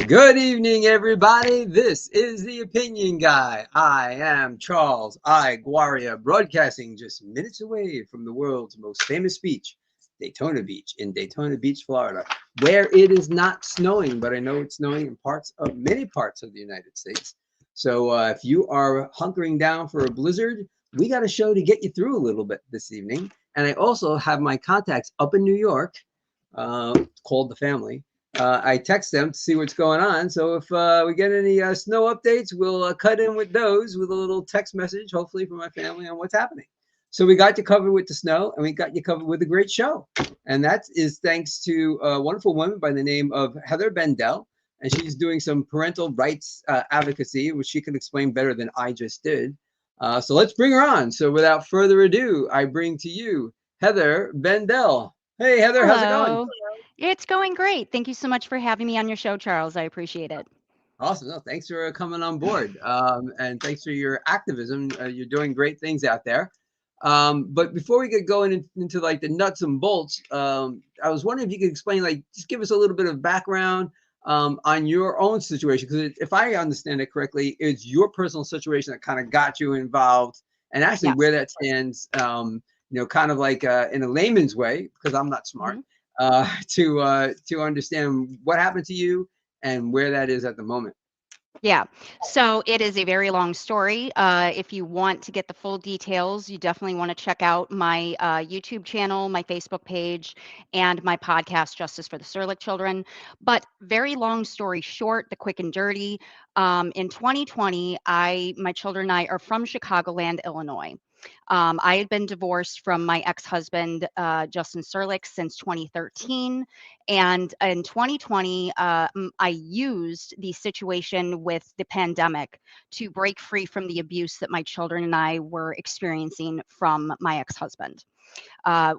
Good evening, everybody. This is the Opinion Guy. I am Charles I. Guaria, broadcasting just minutes away from the world's most famous beach, Daytona Beach, in Daytona Beach, Florida, where it is not snowing, but I know it's snowing in many parts of the United States. So if you are hunkering down for a blizzard, we got a show to get you through a little bit this evening. And I also have my contacts up in New York, called the family. I text them to see what's going on. So if we get any snow updates, we'll cut in with those with a little text message, hopefully from my family, on what's happening. So we got you covered with the snow, and we got you covered with a great show. And that is thanks to a wonderful woman by the name of Heather Bendl. And she's doing some parental rights advocacy, which she can explain better than I just did. So let's bring her on. So without further ado, I bring to you Heather Bendl. Hey, Heather, how's it going? It's going great. Thank you so much for having me on your show, Charles. I appreciate it. Awesome. No, thanks for coming on board. And thanks for your activism. You're doing great things out there. But before we get going into like the nuts and bolts, I was wondering if you could explain, like, just give us a little bit of background on your own situation. Because if I understand it correctly, it's your personal situation that kind of got you involved, and actually Yes. where that stands, kind of like in a layman's way, because I'm not smart, to understand what happened to you and where that is at the moment. Yeah. So it is a very long story. If you want to get the full details, you definitely want to check out my YouTube channel, my Facebook page, and my podcast, Justice for the Serlick Children. But very long story short, the quick and dirty. In 2020, my children and I are from Chicagoland, Illinois. I had been divorced from my ex-husband, Justin Serlick, since 2013. And in 2020, I used the situation with the pandemic to break free from the abuse that my children and I were experiencing from my ex-husband.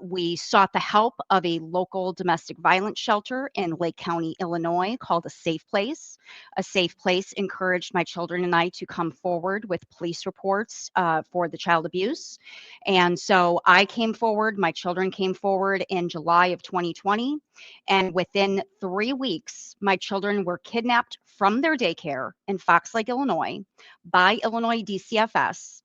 We sought the help of a local domestic violence shelter in Lake County, Illinois, called A Safe Place. A Safe Place encouraged my children and I to come forward with police reports for the child abuse. And so I came forward, my children came forward in July of 2020. And within 3 weeks, my children were kidnapped from their daycare in Fox Lake, Illinois, by Illinois DCFS.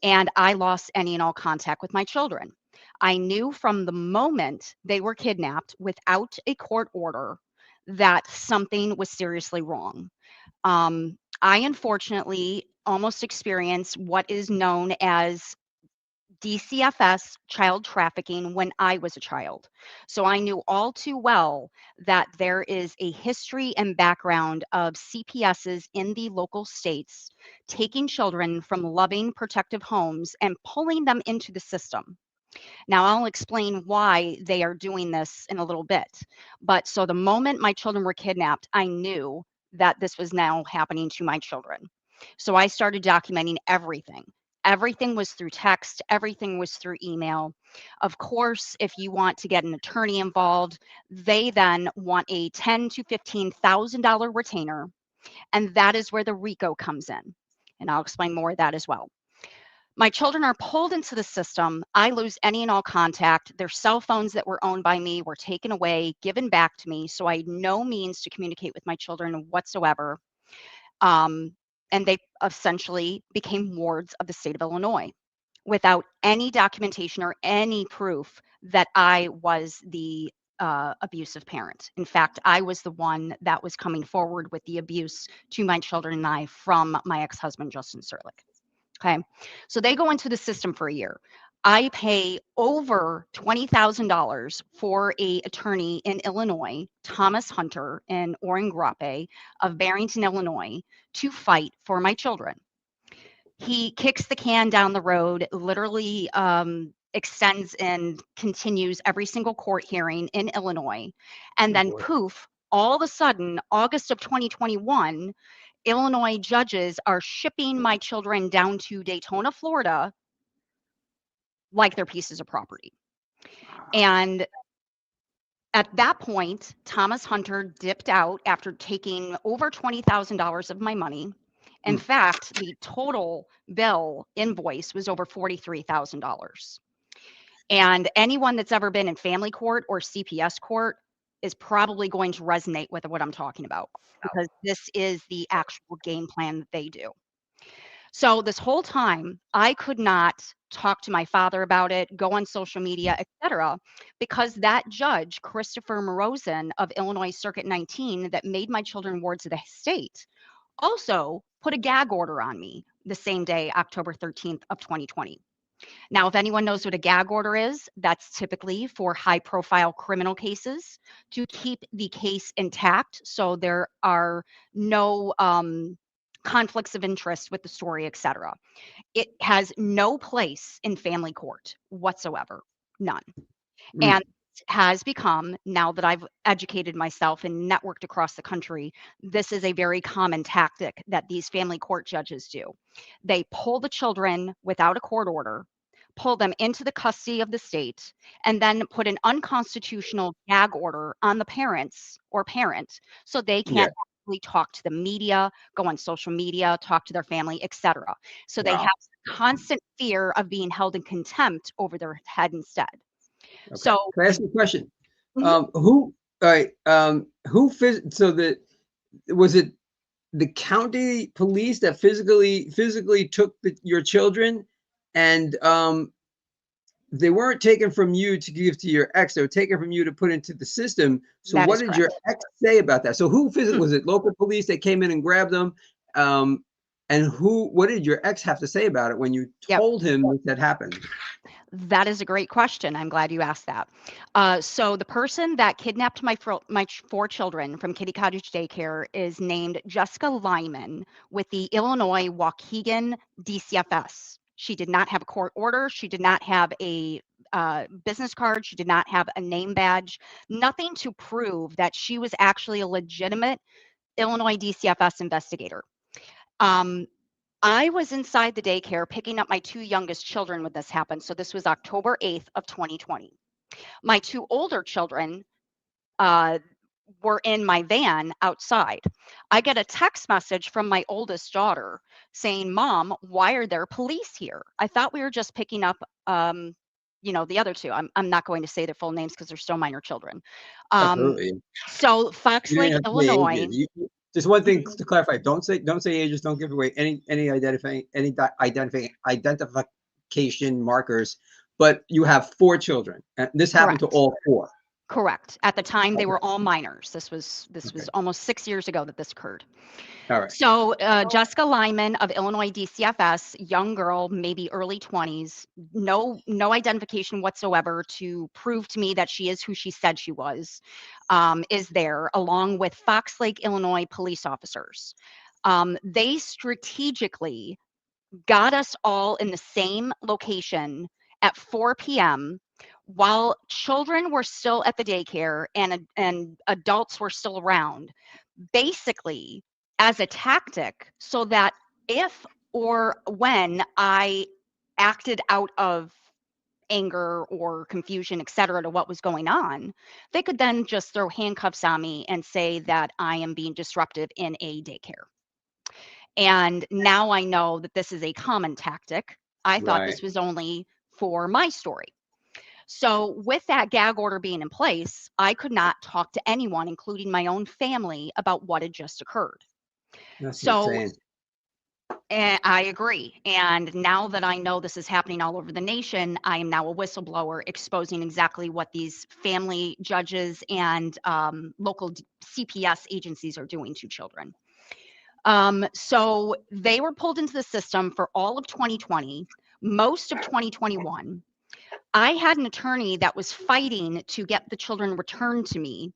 And I lost any and all contact with my children. I knew from the moment they were kidnapped without a court order that something was seriously wrong. I unfortunately almost experienced what is known as DCFS child trafficking when I was a child. So I knew all too well that there is a history and background of CPSs in the local states taking children from loving, protective homes and pulling them into the system. Now, I'll explain why they are doing this in a little bit. But so the moment my children were kidnapped, I knew that this was now happening to my children. So I started documenting everything. Everything was through text, everything was through email. Of course, if you want to get an attorney involved, they then want a $10,000 to $15,000 retainer, and that is where the RICO comes in. And I'll explain more of that as well. My children are pulled into the system. I lose any and all contact. Their cell phones that were owned by me were taken away, given back to me. So I had no means to communicate with my children whatsoever. And they essentially became wards of the state of Illinois without any documentation or any proof that I was the abusive parent. In fact, I was the one that was coming forward with the abuse to my children and I from my ex-husband, Justin Serlick. Okay. So they go into the system for a year. I pay over $20,000 for a attorney in Illinois, Thomas Hunter and Oren Grappe of Barrington, Illinois, to fight for my children. He kicks the can down the road, literally extends and continues every single court hearing in Illinois. And then poof, all of a sudden, August of 2021, Illinois judges are shipping my children down to Daytona, Florida, like they're pieces of property. And at that point, Thomas Hunter dipped out after taking over $20,000 of my money. In fact, the total bill invoice was over $43,000. And anyone that's ever been in family court or CPS court is probably going to resonate with what I'm talking about, because this is the actual game plan that they do. So this whole time, I could not talk to my father about it, go on social media, etc., because that judge, Christopher Morozen of Illinois Circuit 19, that made my children wards of the state, also put a gag order on me the same day, October 13th of 2020. Now, if anyone knows what a gag order is, that's typically for high-profile criminal cases to keep the case intact, so there are no conflicts of interest with the story, etc. It has no place in family court whatsoever, none. Mm. And has become, now that I've educated myself and networked across the country, this is a very common tactic that these family court judges do. They pull the children without a court order, pull them into the custody of the state, and then put an unconstitutional gag order on the parents or parent so they Yeah. can't actually talk to the media, go on social media, talk to their family, etc. So they Wow. have constant fear of being held in contempt over their head instead. Okay. So, Can I ask you a question? mhm, Who? All right. So that was it the county police that physically took your children, and they weren't taken from you to give to your ex. They were taken from you to put into the system. So that what is did your correct. ex say about that? So who physically Hmm, was it? Local police that came in and grabbed them? Um, and what did your ex have to say about it when you yep. told him that happened? That is a great question. I'm glad you asked that. So the person that kidnapped my 4 children from Kitty Cottage Daycare is named Jessica Lyman with the Illinois Waukegan DCFS. She did not have a court order. She did not have a business card. She did not have a name badge. Nothing to prove that she was actually a legitimate Illinois DCFS investigator. Um, I was inside the daycare picking up my 2 youngest children when this happened. So this was October 8th of 2020. My 2 older children uh, were in my van outside. I get a text message from my oldest daughter saying, "Mom, why are there police here? I thought we were just picking up, the other two." I'm not going to say their full names because they're still minor children. Um, Absolutely. so Fox You don't even Lake, have to say Illinois. ages. Just one thing Mhm. to clarify: don't say ages. Don't give away any identification markers. But you have 4 children, and this happened to Correct. all 4. Correct. At the time, they Okay. were all minors. This was Okay. almost 6 years ago that this occurred. All right. So Jessica Lyman of Illinois DCFS, young girl, maybe early 20s, no identification whatsoever to prove to me that she is who she said she was, is there along with Fox Lake, Illinois police officers. They strategically got us all in the same location at 4 p.m. while children were still at the daycare and adults were still around, basically as a tactic so that if or when I acted out of anger or confusion, et cetera, to what was going on, they could then just throw handcuffs on me and say that I am being disruptive in a daycare. And now I know that this is a common tactic. I thought Right. this was only for my story. So, with that gag order being in place, I could not talk to anyone, including my own family, about what had just occurred. That's So, insane. I agree. And now that I know this is happening all over the nation, I am now a whistleblower exposing exactly what these family judges and local CPS agencies are doing to children. So they were pulled into the system for all of 2020, most of 2021. I had an attorney that was fighting to get the children returned to me,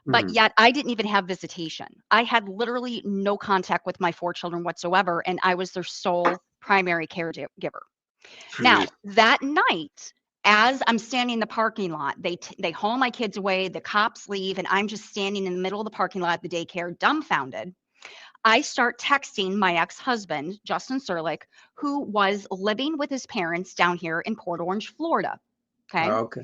but Mhm. yet I didn't even have visitation. I had literally no contact with my 4 children whatsoever, and I was their sole primary caregiver. Now, Jeez. that night, as I'm standing in the parking lot, they haul my kids away, the cops leave, and I'm just standing in the middle of the parking lot at the daycare, dumbfounded. I start texting my ex-husband, Justin Serlick, who was living with his parents down here in Port Orange, Florida. Okay. Okay.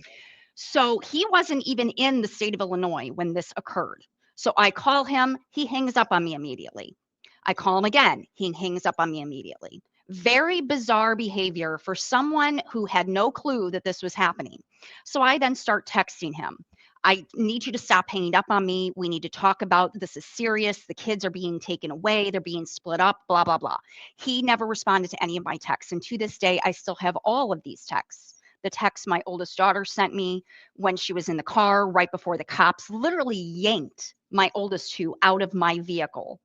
So he wasn't even in the state of Illinois when this occurred. So I call him, he hangs up on me immediately. I call him again, he hangs up on me immediately. Very bizarre behavior for someone who had no clue that this was happening. So I then start texting him. I need you to stop hanging up on me. We need to talk about this is serious. The kids are being taken away. They're being split up, blah, blah, blah. He never responded to any of my texts. And to this day, I still have all of these texts. The text my oldest daughter sent me when she was in the car right before the cops literally yanked my oldest two out of my vehicle.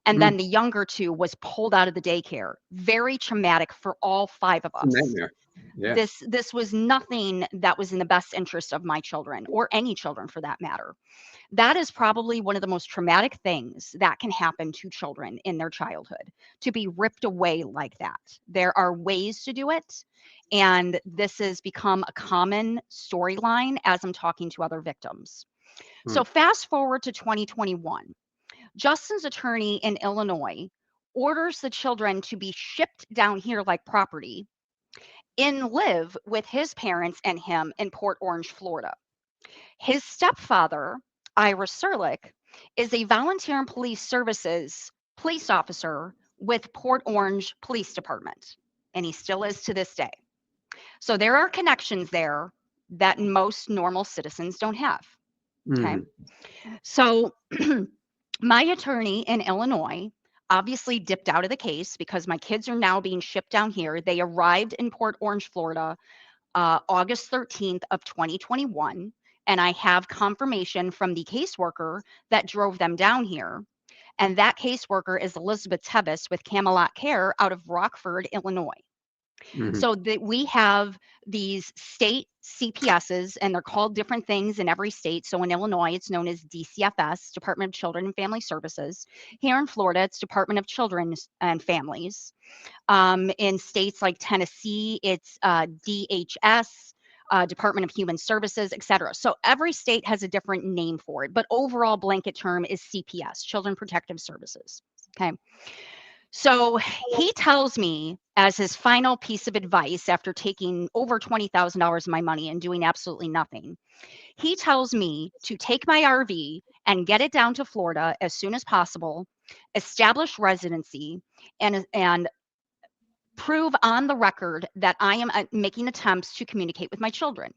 And then Mm, the younger two was pulled out of the daycare. Very traumatic for all five of it's a us. nightmare. Yeah. This was nothing that was in the best interest of my children or any children for that matter. That is probably one of the most traumatic things that can happen to children in their childhood, to be ripped away like that. There are ways to do it, and this has become a common storyline as I'm talking to other victims. So Mm, fast forward to 2021. Justin's attorney in Illinois orders the children to be shipped down here like property and live with his parents and him in Port Orange, Florida. His stepfather, Ira Serlick, is a volunteer in police services police officer with Port Orange Police Department, and he still is to this day. So there are connections there that most normal citizens don't have. Okay. mm, So my attorney in Illinois obviously dipped out of the case because my kids are now being shipped down here. They arrived in Port Orange, Florida, August 13th of 2021, and I have confirmation from the caseworker that drove them down here. And that caseworker is Elizabeth Tevis with Camelot Care out of Rockford, Illinois. mm, So that we have these state CPSs, and they're called different things in every state. So in Illinois, it's known as DCFS, Department of Children and Family Services. Here in Florida, it's Department of Children and Families. In states like Tennessee, it's DHS, Department of Human Services, et cetera. So every state has a different name for it, but overall blanket term is CPS, Children Protective Services. Okay. So he tells me as his final piece of advice after taking over $20,000 of my money and doing absolutely nothing. He tells me to take my RV and get it down to Florida as soon as possible, establish residency, and prove on the record that I am making attempts to communicate with my children.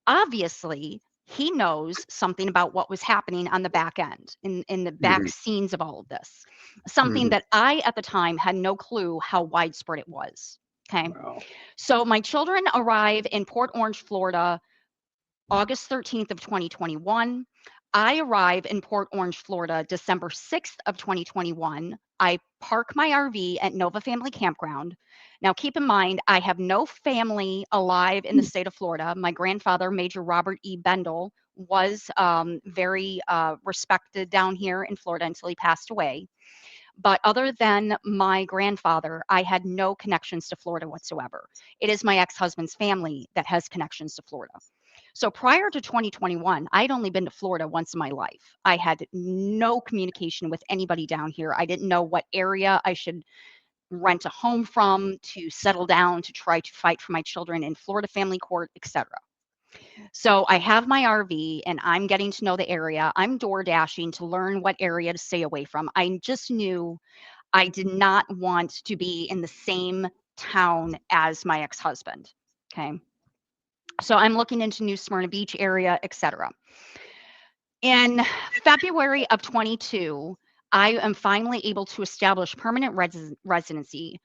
Obviously, he knows something about what was happening on the back end, in the back mm, scenes of all of this, something mm. that I at the time had no clue how widespread it was. Okay. Wow. So my children arrive in Port Orange, Florida, August 13th of 2021. I arrive in Port Orange, Florida, December 6th of 2021. I park my RV at Nova Family Campground. Now, keep in mind, I have no family alive in the state of Florida. My grandfather, Major Robert E. Bendl, was very respected down here in Florida until he passed away. But other than my grandfather, I had no connections to Florida whatsoever. It is my ex-husband's family that has connections to Florida. So prior to 2021, I'd only been to Florida once in my life. I had no communication with anybody down here. I didn't know what area I should rent a home from to settle down to try to fight for my children in Florida family court, etc. So I have my RV and I'm getting to know the area. I'm door dashing to learn what area to stay away from. I just knew I did not want to be in the same town as my ex-husband. Okay. So I'm looking into New Smyrna Beach area, etc. In February of 22, I am finally able to establish permanent residency,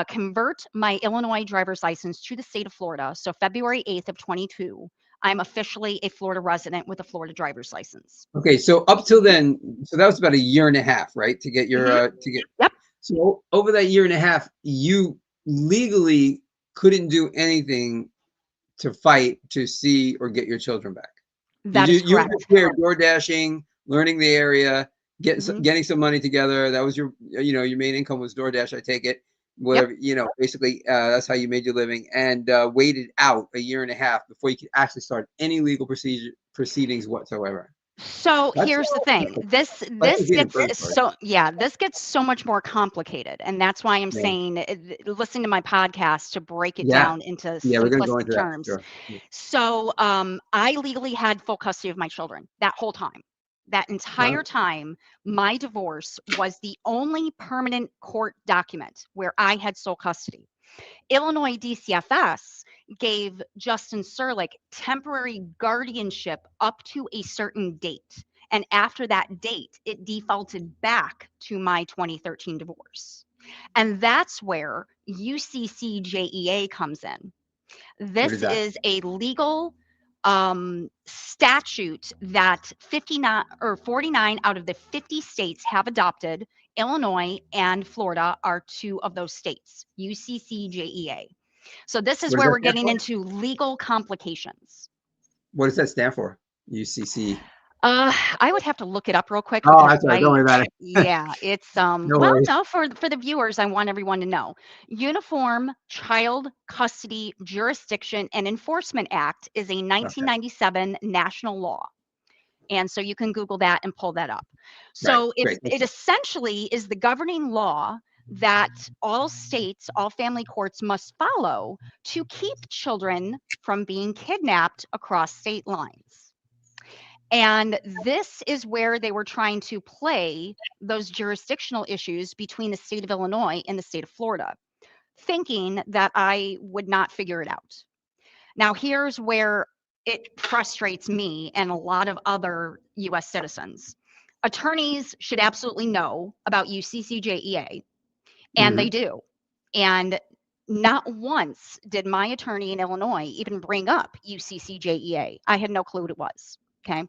convert my Illinois driver's license to the state of Florida. So February 8th of 22, I'm officially a Florida resident with a Florida driver's license. Okay, so up till then, so that was about a year and a half, right? To get your Mm-hmm. to get. Yep. So over that year and a half, you legally couldn't do anything to fight to see or get your children back. That is You were correct. just there door dashing, learning the area, Mm-hmm. getting some money together. That was your your main income was DoorDash, I take it. Yep. Whatever, basically that's how you made your living, and waited out a year and a half before you could actually start any legal proceedings whatsoever. So That's here's the thing. This that's this being a gets brave part. so yeah, this gets so much more complicated, and that's why I'm Yeah. saying listen to my podcast to break it Yeah. down into Yeah, we're gonna go simplistic into that. terms. Sure. Yeah. So I legally had full custody of my children that whole time. That entire Wow. time, my divorce was the only permanent court document where I had sole custody. Illinois DCFS gave Justin Serlick temporary guardianship up to a certain date. And after that date, it defaulted back to my 2013 divorce. And that's where UCCJEA comes in. What This is that? is a legal statute that 59 or 49 out of the 50 states have adopted. Illinois and Florida are two of those states, UCCJEA. So this is What does where that we're stand getting for? into legal complications. What does that stand for? UCC. I would have to look it up real quick Oh, because that's right. Don't worry about it. yeah, it's No well, worries. no, for the viewers, I want everyone to know. Uniform Child Custody Jurisdiction and Enforcement Act is a Okay. 1997 national law. And so you can Google that and pull that up. Right. So Great. it essentially is the governing law that all states, all family courts must follow to keep children from being kidnapped across state lines. And this is where they were trying to play those jurisdictional issues between the state of Illinois and the state of Florida, thinking that I would not figure it out. Now, here's where it frustrates me and a lot of other US citizens. Attorneys should absolutely know about UCCJEA, and they do. And not once did my attorney in Illinois even bring up UCCJEA. I had no clue what it was. Okay.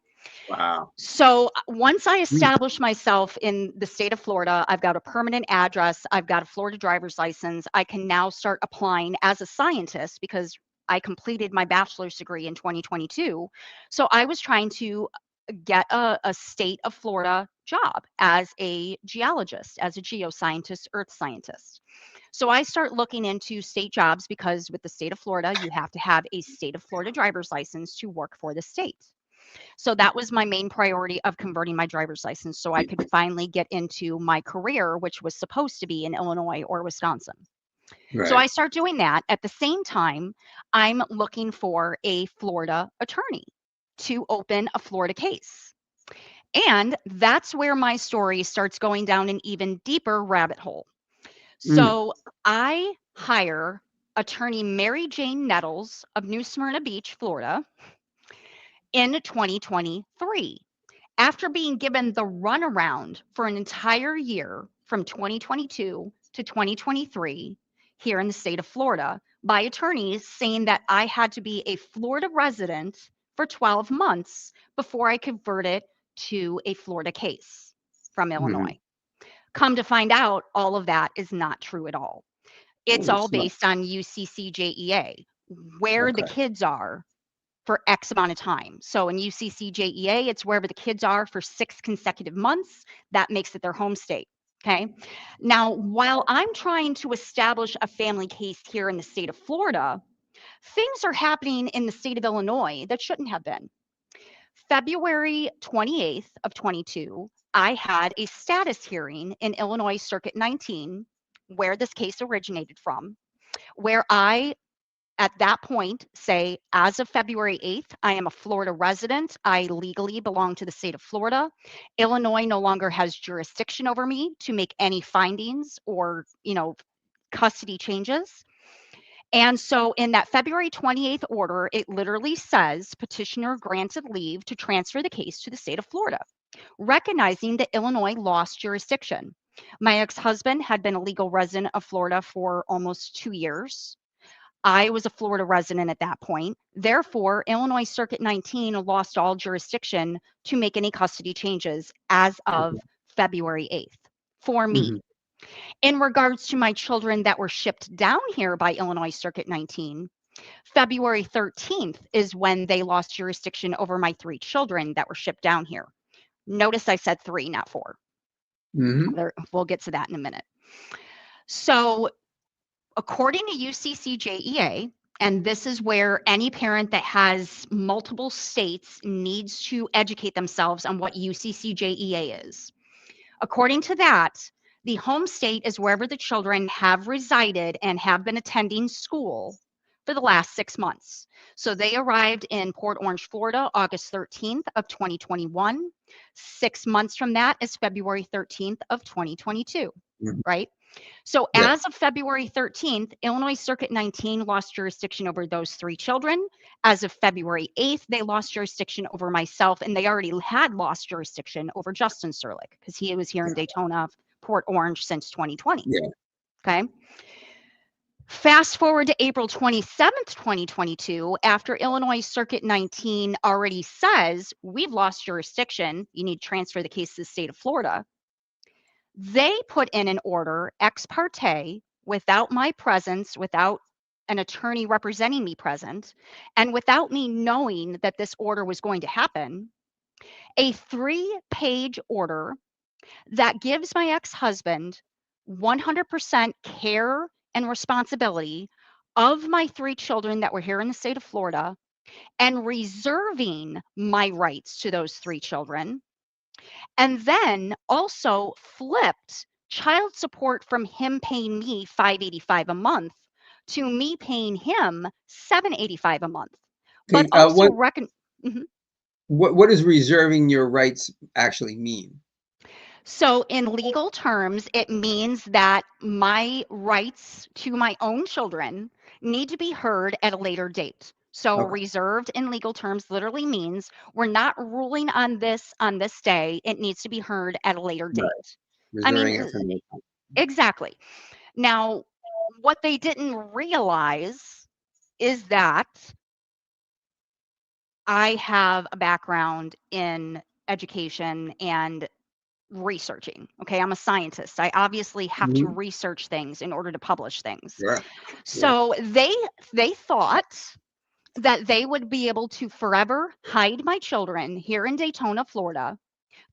Wow. So once I established myself in the state of Florida, I've got a permanent address, I've got a Florida driver's license, I can now start applying as a scientist because I completed my bachelor's degree in 2022. So I was trying to get a state of Florida job as a geologist, as a geoscientist, earth scientist. So I start looking into state jobs because with the state of Florida, you have to have a state of Florida driver's license to work for the state. So that was my main priority of converting my driver's license so I could finally get into my career, which was supposed to be in Illinois or Wisconsin. Right. So I start doing that. At the same time, I'm looking for a Florida attorney to open a Florida case. And that's where my story starts going down an even deeper rabbit hole. So I hire attorney Mary Jane Nettles of New Smyrna Beach, Florida, in 2023. After being given the runaround for an entire year from 2022 to 2023 here in the state of Florida by attorneys saying that I had to be a Florida resident for 12 months before I converted to a Florida case from Illinois. Come to find out, all of that is not true at all. It's Holy all smokes. based on UCCJEA, where the Okay. kids are for X amount of time. So in UCCJEA, it's wherever the kids are for 6 consecutive months. That makes it their home state. Okay. Now, while I'm trying to establish a family case here in the state of Florida, things are happening in the state of Illinois that shouldn't have been. February 28th of 22, I had a status hearing in Illinois Circuit 19, where this case originated from, where I at that point say, as of February 8th, I am a Florida resident. I legally belong to the state of Florida. Illinois no longer has jurisdiction over me to make any findings or, custody changes. And so in that February 28th order, it literally says petitioner granted leave to transfer the case to the state of Florida, recognizing that Illinois lost jurisdiction. My ex-husband had been a legal resident of Florida for almost 2 years. I was a Florida resident at that point. Therefore, Illinois Circuit 19 lost all jurisdiction to make any custody changes as of February 8th for me. In regards to my children that were shipped down here by Illinois Circuit 19, February 13th is when they lost jurisdiction over my 3 children that were shipped down here. Notice I said 3, not 4. We'll get to that in a minute. So according to UCCJEA, and this is where any parent that has multiple states needs to educate themselves on what UCCJEA is. According to that, the home state is wherever the children have resided and have been attending school for the last 6 months. So they arrived in Port Orange, Florida, August 13th of 2021. 6 months from that is February 13th of 2022, right? So Yeah. as of February 13th, Illinois Circuit 19 lost jurisdiction over those 3 children. As of February 8th, they lost jurisdiction over myself, and they already had lost jurisdiction over Justin Serlick because he was here in Daytona, Port Orange since 2020. Yeah. Okay. Fast forward to April 27th, 2022, after Illinois Circuit 19 already says we've lost jurisdiction, you need to transfer the case to the state of Florida. They put in an order ex parte without my presence, without an attorney representing me present, and without me knowing that this order was going to happen, a 3-page order that gives my ex-husband 100% care and responsibility of my 3 children that were here in the state of Florida and reserving my rights to those 3 children, and then also flipped child support from him paying me $585 a month to me paying him $785 a month. But Okay. also Mhm. What does reserving your rights actually mean? So in legal terms, it means that my rights to my own children need to be heard at a later date. So Okay. reserved in legal terms literally means we're not ruling on this day. It needs to be heard at a later Right. date. I Reserving mean, it from the exactly. Now, what they didn't realize is that I have a background in education and researching. Okay, I'm a scientist. I obviously have to Mhm. research things in order to publish things. Sure. Sure. So they thought that they would be able to forever hide my children here in Daytona, Florida,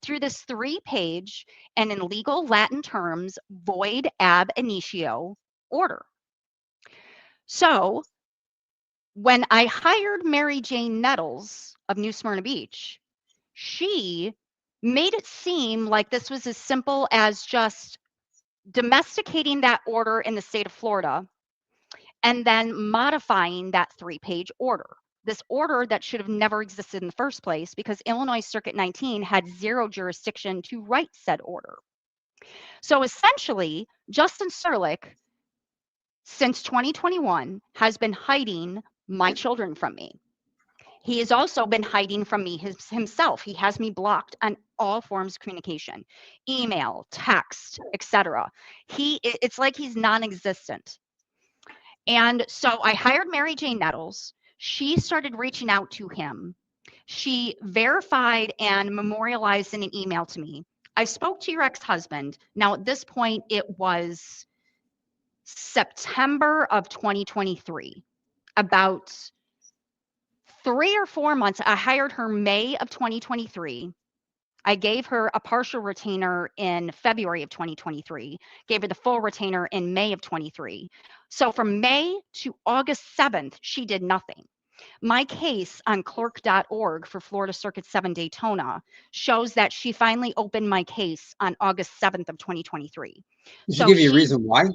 through this 3-page and in legal Latin terms void ab initio order. So when I hired Mary Jane Nettles of New Smyrna Beach, she made it seem like this was as simple as just domesticating that order in the state of Florida and then modifying that 3-page order. This order that should have never existed in the first place because Illinois Circuit 19 had 0 jurisdiction to write said order. So essentially, Justin Serlick, since 2021, has been hiding my children from me. He has also been hiding from me himself. He has me blocked on all forms of communication, email, text, etc. It's like he's non-existent. And so I hired Mary Jane Nettles. She started reaching out to him. She verified and memorialized in an email to me. I spoke to your ex-husband. Now at this point, it was September of 2023, about 3 or 4 months. I hired her May of 2023. I gave her a partial retainer in February of 2023, gave her the full retainer in May of 23. So from May to August 7th, she did nothing. My case on clerk.org for Florida Circuit 7 Daytona shows that she finally opened my case on August 7th of 2023. Did she give you a She reason why?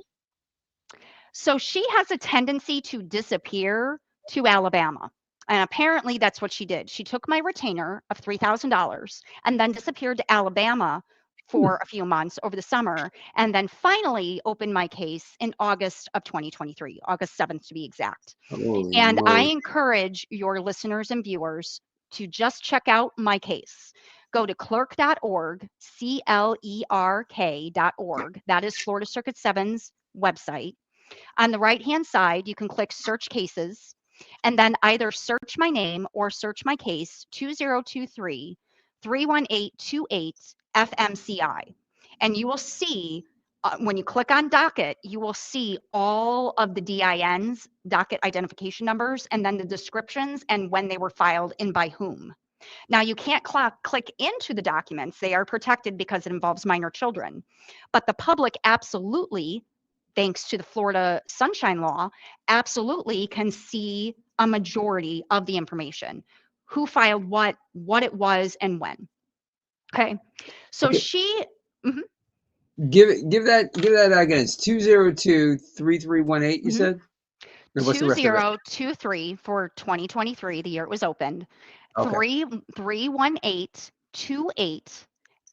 has a tendency to disappear to Alabama. And apparently that's what she did. She took my retainer of $3,000 and then disappeared to Alabama Hmm. for a few months over the summer, and then finally opened my case in August of 2023, August 7th to be exact. Holy And I moly. encourage your listeners and viewers to just check out my case. Go to clerk.org, CLERK.org. That is Florida Circuit 7's website. On the right-hand side, you can click Search Cases, and then either search my name or search my case, 2023-31828 FMCI. And you will see, when you click on docket, you will see all of the DINs, docket identification numbers, and then the descriptions and when they were filed and by whom. Now, you can't click into the documents. They are protected because it involves minor children. But the public absolutely, thanks to the Florida Sunshine Law, absolutely can see a majority of the information. Who filed what it was, and when. Okay. So Okay. mhm, Give that again. It's 202-3318, you mhm. said? And what's the rest of it? 2023 for 2023, the year it was opened, Okay. 31828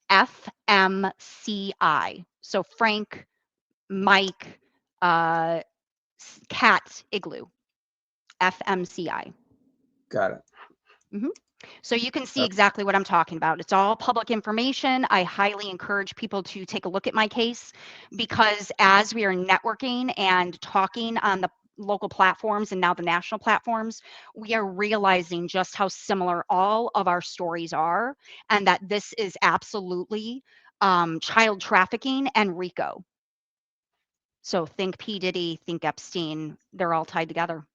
FMCI. So Frank Mike Cat Igloo, FMCI. Got it. So you can see exactly what I'm talking about. It's all public information. I highly encourage people to take a look at my case, because as we are networking and talking on the local platforms and now the national platforms, we are realizing just how similar all of our stories are, and that this is absolutely child trafficking and RICO. So think P. Diddy, think Epstein, they're all tied together.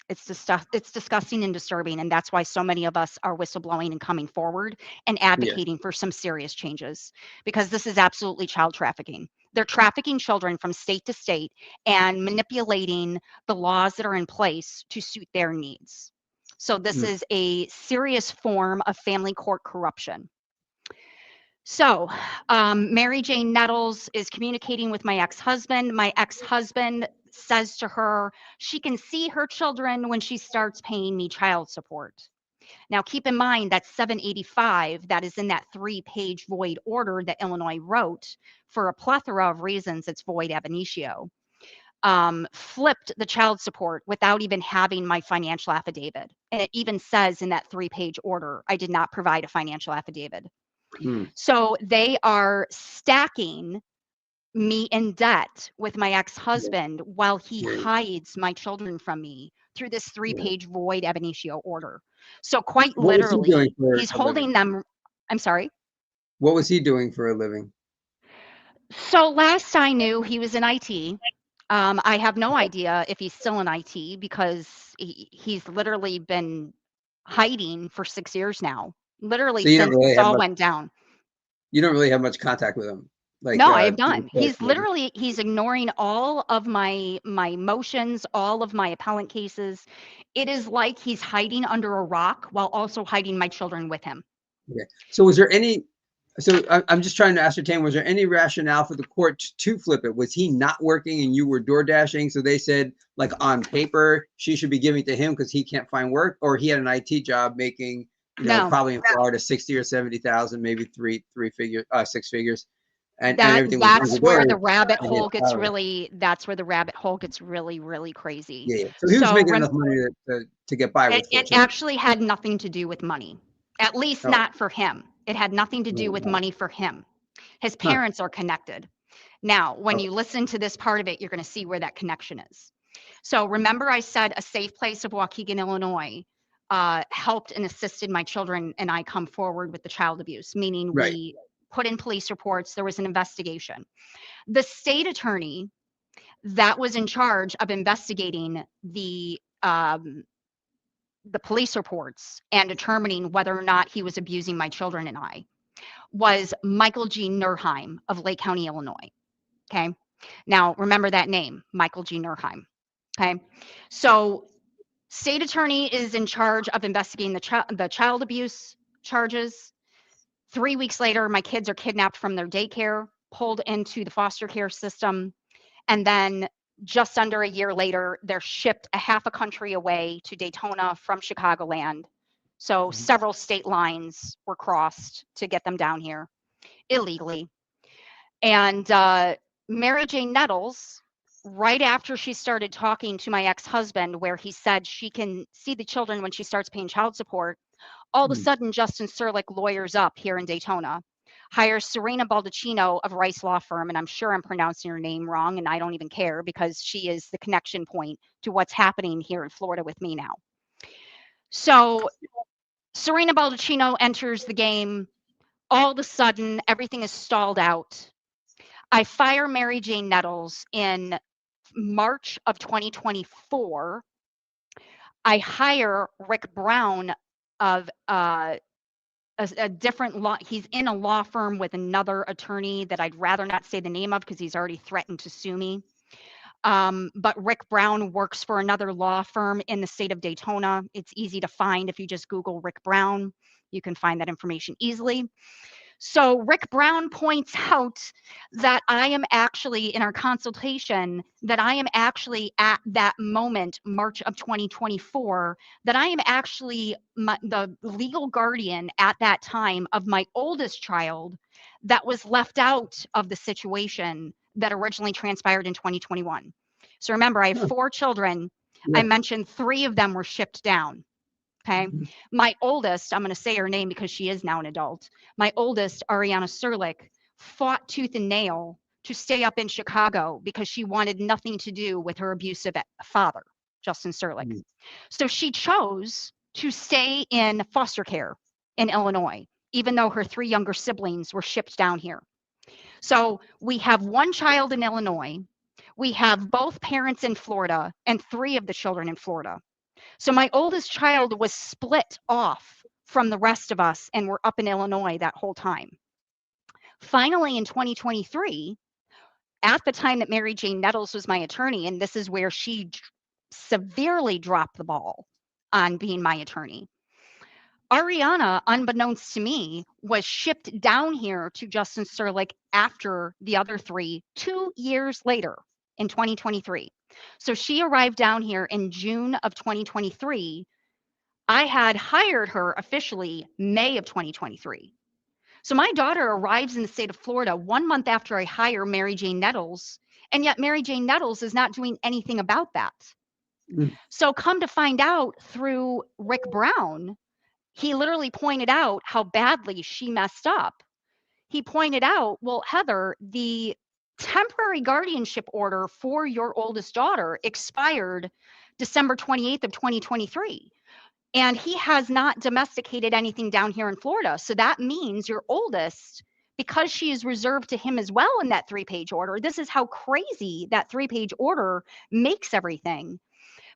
It's disgusting and disturbing, and that's why so many of us are whistleblowing and coming forward and advocating for some serious changes, because this is absolutely child trafficking. They're trafficking children from state to state and manipulating the laws that are in place to suit their needs. So this is a serious form of family court corruption. So Mary Jane Nettles is communicating with my ex-husband. My ex-husband says to her, she can see her children when she starts paying me child support. Now, keep in mind that 785, that is in that 3-page void order that Illinois wrote for a plethora of reasons, it's void ab initio, flipped the child support without even having my financial affidavit. And it even says in that 3-page order, I did not provide a financial affidavit. So they are stacking me in debt with my ex-husband while he hides my children from me through this 3-page void ab initio order. So quite literally, he's holding them. I'm sorry? What was he doing for a living? So last I knew, he was in IT. I have no idea if he's still in IT, because he's literally been hiding for 6 years now, literally since this all went down. You don't really have much contact with him. Like, no, I have none. He's literally, he's ignoring all of my motions, all of my appellant cases. It is like he's hiding under a rock while also hiding my children with him. Okay. So was there any, so I'm just trying to ascertain, was there any rationale for the court to flip it? Was he not working and you were door dashing? So they said, like, on paper, she should be giving to him because he can't find work, or he had an IT job making, you know, probably in Florida, 60 or 70,000, maybe six figures. And everything that's where the rabbit hole gets really, that's where the rabbit hole gets really, really crazy. Yeah. So he was making enough money to get by with it. It actually had nothing to do with money, at least not for him. It had nothing to do with money for him. His parents are connected. Now, when you listen to this part of it, you're going to see where that connection is. So remember I said a safe place of Waukegan, Illinois, helped and assisted my children and I come forward with the child abuse, meaning we put in police reports, there was an investigation. The state attorney that was in charge of investigating the police reports and determining whether or not he was abusing my children and I was Michael G. Nerheim of Lake County, Illinois. Okay. Now remember that name, Michael G. Nerheim. Okay. So state attorney is in charge of investigating the child abuse charges. 3 weeks later, my kids are kidnapped from their daycare, pulled into the foster care system, and then just under a year later, they're shipped a half a country away to Daytona from Chicagoland. So several state lines were crossed to get them down here illegally. And Mary Jane Nettles, right after she started talking to my ex-husband, where he said she can see the children when she starts paying child support, all of a sudden, Justin Serlick lawyers up here in Daytona, hires Serena Baldacchino of Rice Law Firm, and I'm sure I'm pronouncing her name wrong, and I don't even care because she is the connection point to what's happening here in Florida with me now. So Serena Baldacchino enters the game. All of a sudden, everything is stalled out. I fire Mary Jane Nettles in March of 2024. I hire Rick Brown of a different law. He's in a law firm with another attorney that I'd rather not say the name of because he's already threatened to sue me. But Rick Brown works for another law firm in the state of Daytona. It's easy to find if you just Google Rick Brown. You can find that information easily. So Rick Brown points out that I am actually, in our consultation, that I am actually at that moment, March of 2024, that I am actually the legal guardian at that time of my oldest child that was left out of the situation that originally transpired in 2021. So remember, I have 4 children. Yeah. I mentioned 3 of them were shipped down. Okay. Mhm. My oldest, I'm going to say her name because she is now an adult. My oldest, Ariana Serlick, fought tooth and nail to stay up in Chicago because she wanted nothing to do with her abusive father, Justin Serlick. Mhm. So she chose to stay in foster care in Illinois, even though her 3 younger siblings were shipped down here. So we have 1 child in Illinois. We have both parents in Florida and 3 of the children in Florida. So my oldest child was split off from the rest of us, and we're up in Illinois that whole time. Finally, in 2023, at the time that Mary Jane Nettles was my attorney, and this is where she severely dropped the ball on being my attorney. Ariana, unbeknownst to me, was shipped down here to Justin Serlick after the other 3, 2 years later in 2023. So she arrived down here in June of 2023. I had hired her officially May of 2023. So my daughter arrives in the state of Florida 1 month after I hire Mary Jane Nettles, and yet Mary Jane Nettles is not doing anything about that. Mm. So come to find out through Rick Brown, he literally pointed out how badly she messed up. He pointed out, well, Heather, the temporary guardianship order for your oldest daughter expired December 28th of 2023. And he has not domesticated anything down here in Florida. So that means your oldest, because she is reserved to him as well in that 3-page order, this is how crazy that 3-page order makes everything.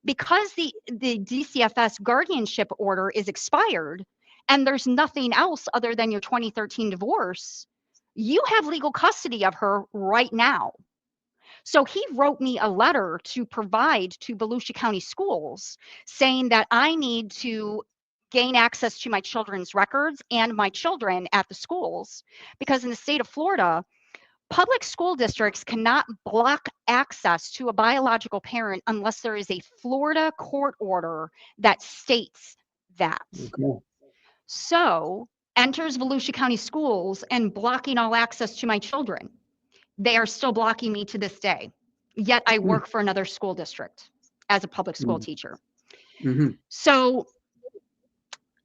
Because the DCFS guardianship order is expired and there's nothing else other than your 2013 divorce, you have legal custody of her right now. So he wrote me a letter to provide to Volusia County Schools saying that I need to gain access to my children's records and my children at the schools, because in the state of Florida, public school districts cannot block access to a biological parent unless there is a Florida court order that states that. Okay. So enters Volusia County Schools and blocking all access to my children. They are still blocking me to this day. Yet I work for another school district as a public school teacher. Mm-hmm. So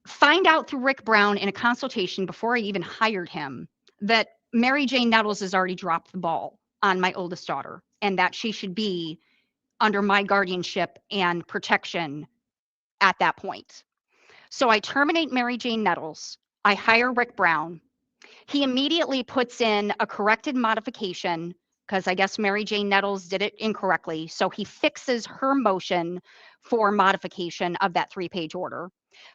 find out through Rick Brown in a consultation before I even hired him that Mary Jane Nettles has already dropped the ball on my oldest daughter and that she should be under my guardianship and protection at that point. So I terminate Mary Jane Nettles. I hire Rick Brown. He immediately puts in a corrected modification because I guess Mary Jane Nettles did it incorrectly. So he fixes her motion for modification of that 3-page order,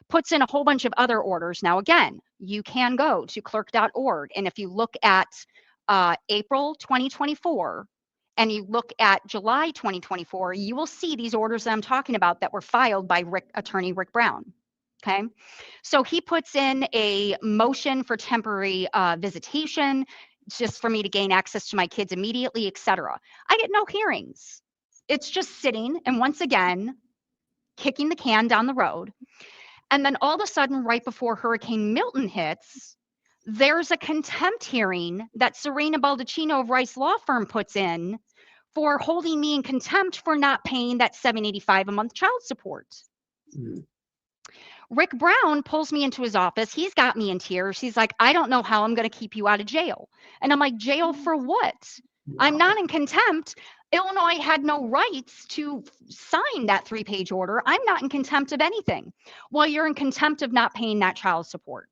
puts in a whole bunch of other orders. Now, again, you can go to clerk.org. And if you look at April 2024 and you look at July 2024, you will see these orders that I'm talking about that were filed by attorney Rick Brown. Okay, so he puts in a motion for temporary visitation just for me to gain access to my kids immediately, etc. I get no hearings. It's just sitting and once again, kicking the can down the road. And then all of a sudden, right before Hurricane Milton hits, there's a contempt hearing that Serena Baldacchino of Rice Law Firm puts in for holding me in contempt for not paying that $785 a month child support. Mm-hmm. Rick Brown pulls me into his office. He's got me in tears. He's like, I don't know how I'm going to keep you out of jail. And I'm like, jail for what? I'm not in contempt. Illinois had no rights to sign that 3-page order. I'm not in contempt of anything. Well, you're in contempt of not paying that child support.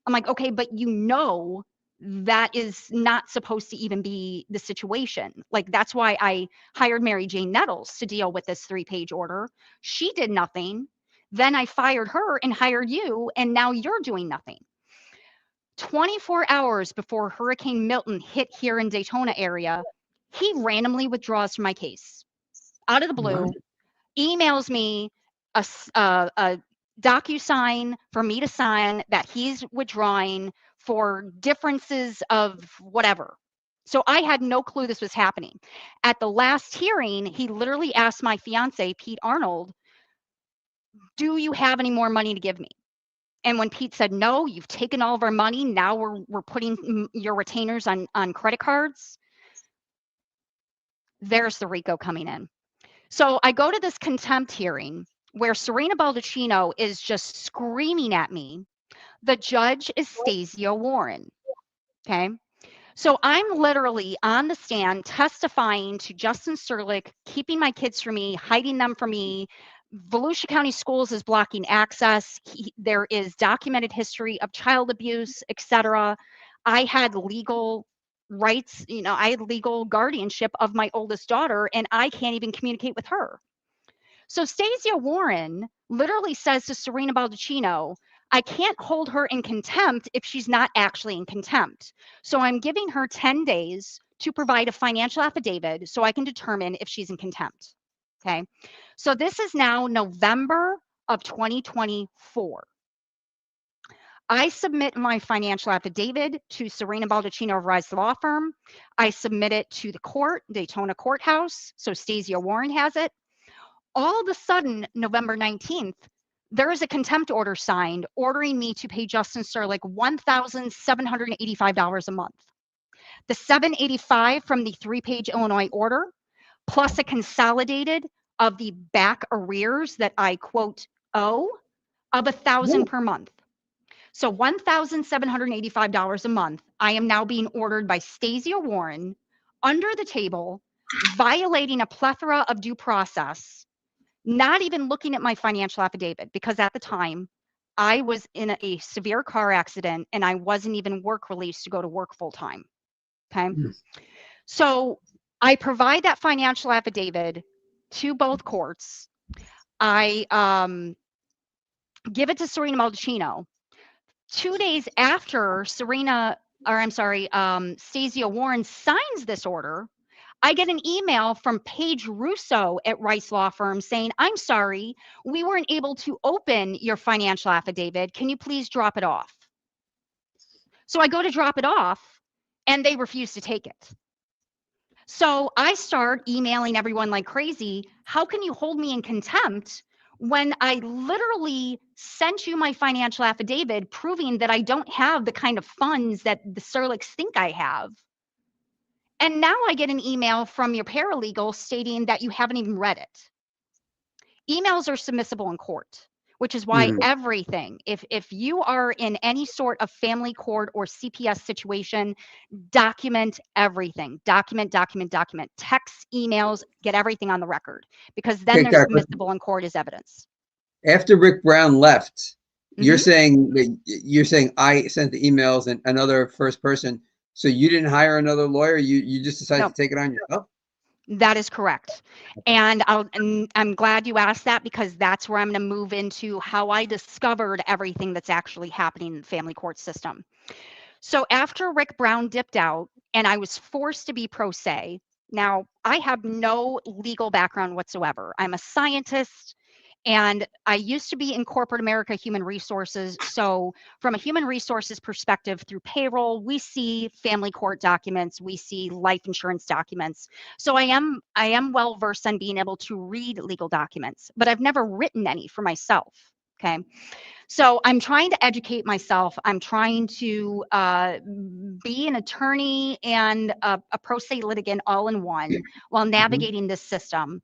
I'm like, okay, but you know that is not supposed to even be the situation. Like, that's why I hired Mary Jane Nettles to deal with this 3-page order. She did nothing. Then I fired her and hired you, and now you're doing nothing. 24 hours before Hurricane Milton hit here in Daytona area, he randomly withdraws from my case. Out of the blue, emails me a DocuSign for me to sign that he's withdrawing for differences of whatever. So I had no clue this was happening. At the last hearing, he literally asked my fiance, Pete Arnold, do you have any more money to give me? And when Pete said, no, you've taken all of our money. Now we're putting your retainers on credit cards. There's the RICO coming in. So I go to this contempt hearing where Serena Baldacchino is just screaming at me. The judge is Stasia Warren. Okay. So I'm literally on the stand testifying to Justin Serlick, keeping my kids from me, hiding them from me. Volusia County Schools is blocking access. There is documented history of child abuse, etc. I had legal rights, I had legal guardianship of my oldest daughter, and I can't even communicate with her. So Stasia Warren literally says to Serena Baldacchino, I can't hold her in contempt if she's not actually in contempt. So I'm giving her 10 days to provide a financial affidavit so I can determine if she's in contempt. Okay. So this is now November of 2024. I submit my financial affidavit to Serena Baldacchino of Rise Law Firm. I submit it to the court, Daytona Courthouse. So Stasia Warren has it. All of a sudden, November 19th, there is a contempt order signed ordering me to pay Justin Serlick $1,785 a month. The $785 from the 3-page Illinois order, plus a consolidated of the back arrears that I quote owe of $1,000 per month. So $1,785 a month. I am now being ordered by Stasia Warren under the table, violating a plethora of due process, not even looking at my financial affidavit, because at the time I was in a severe car accident and I wasn't even work released to go to work full time. Okay. So I provide that financial affidavit to both courts. I give it to Serena Baldacchino. 2 days after Stasia Warren signs this order, I get an email from Paige Russo at Rice Law Firm saying, I'm sorry, we weren't able to open your financial affidavit. Can you please drop it off? So I go to drop it off and they refuse to take it. So I start emailing everyone like crazy. How can you hold me in contempt when I literally sent you my financial affidavit proving that I don't have the kind of funds that the Serlicks think I have? And now I get an email from your paralegal stating that you haven't even read it. Emails are submissible in court, which is why everything, if you are in any sort of family court or CPS situation, document everything. Document. Text, emails, get everything on the record, because then they're submissible in court as evidence. After Rick Brown left, you're saying I sent the emails and another first person. So you didn't hire another lawyer. You just decided to take it on yourself. That is correct. And I'm glad you asked that, because that's where I'm going to move into how I discovered everything that's actually happening in the family court system. So after Rick Brown dipped out and I was forced to be pro se, now I have no legal background whatsoever. I'm a scientist. And I used to be in corporate America human resources. So from a human resources perspective, through payroll, we see family court documents, we see life insurance documents. So I am well versed on being able to read legal documents, but I've never written any for myself. Okay. So I'm trying to educate myself. I'm trying to be an attorney and a pro se litigant all in one while navigating this system.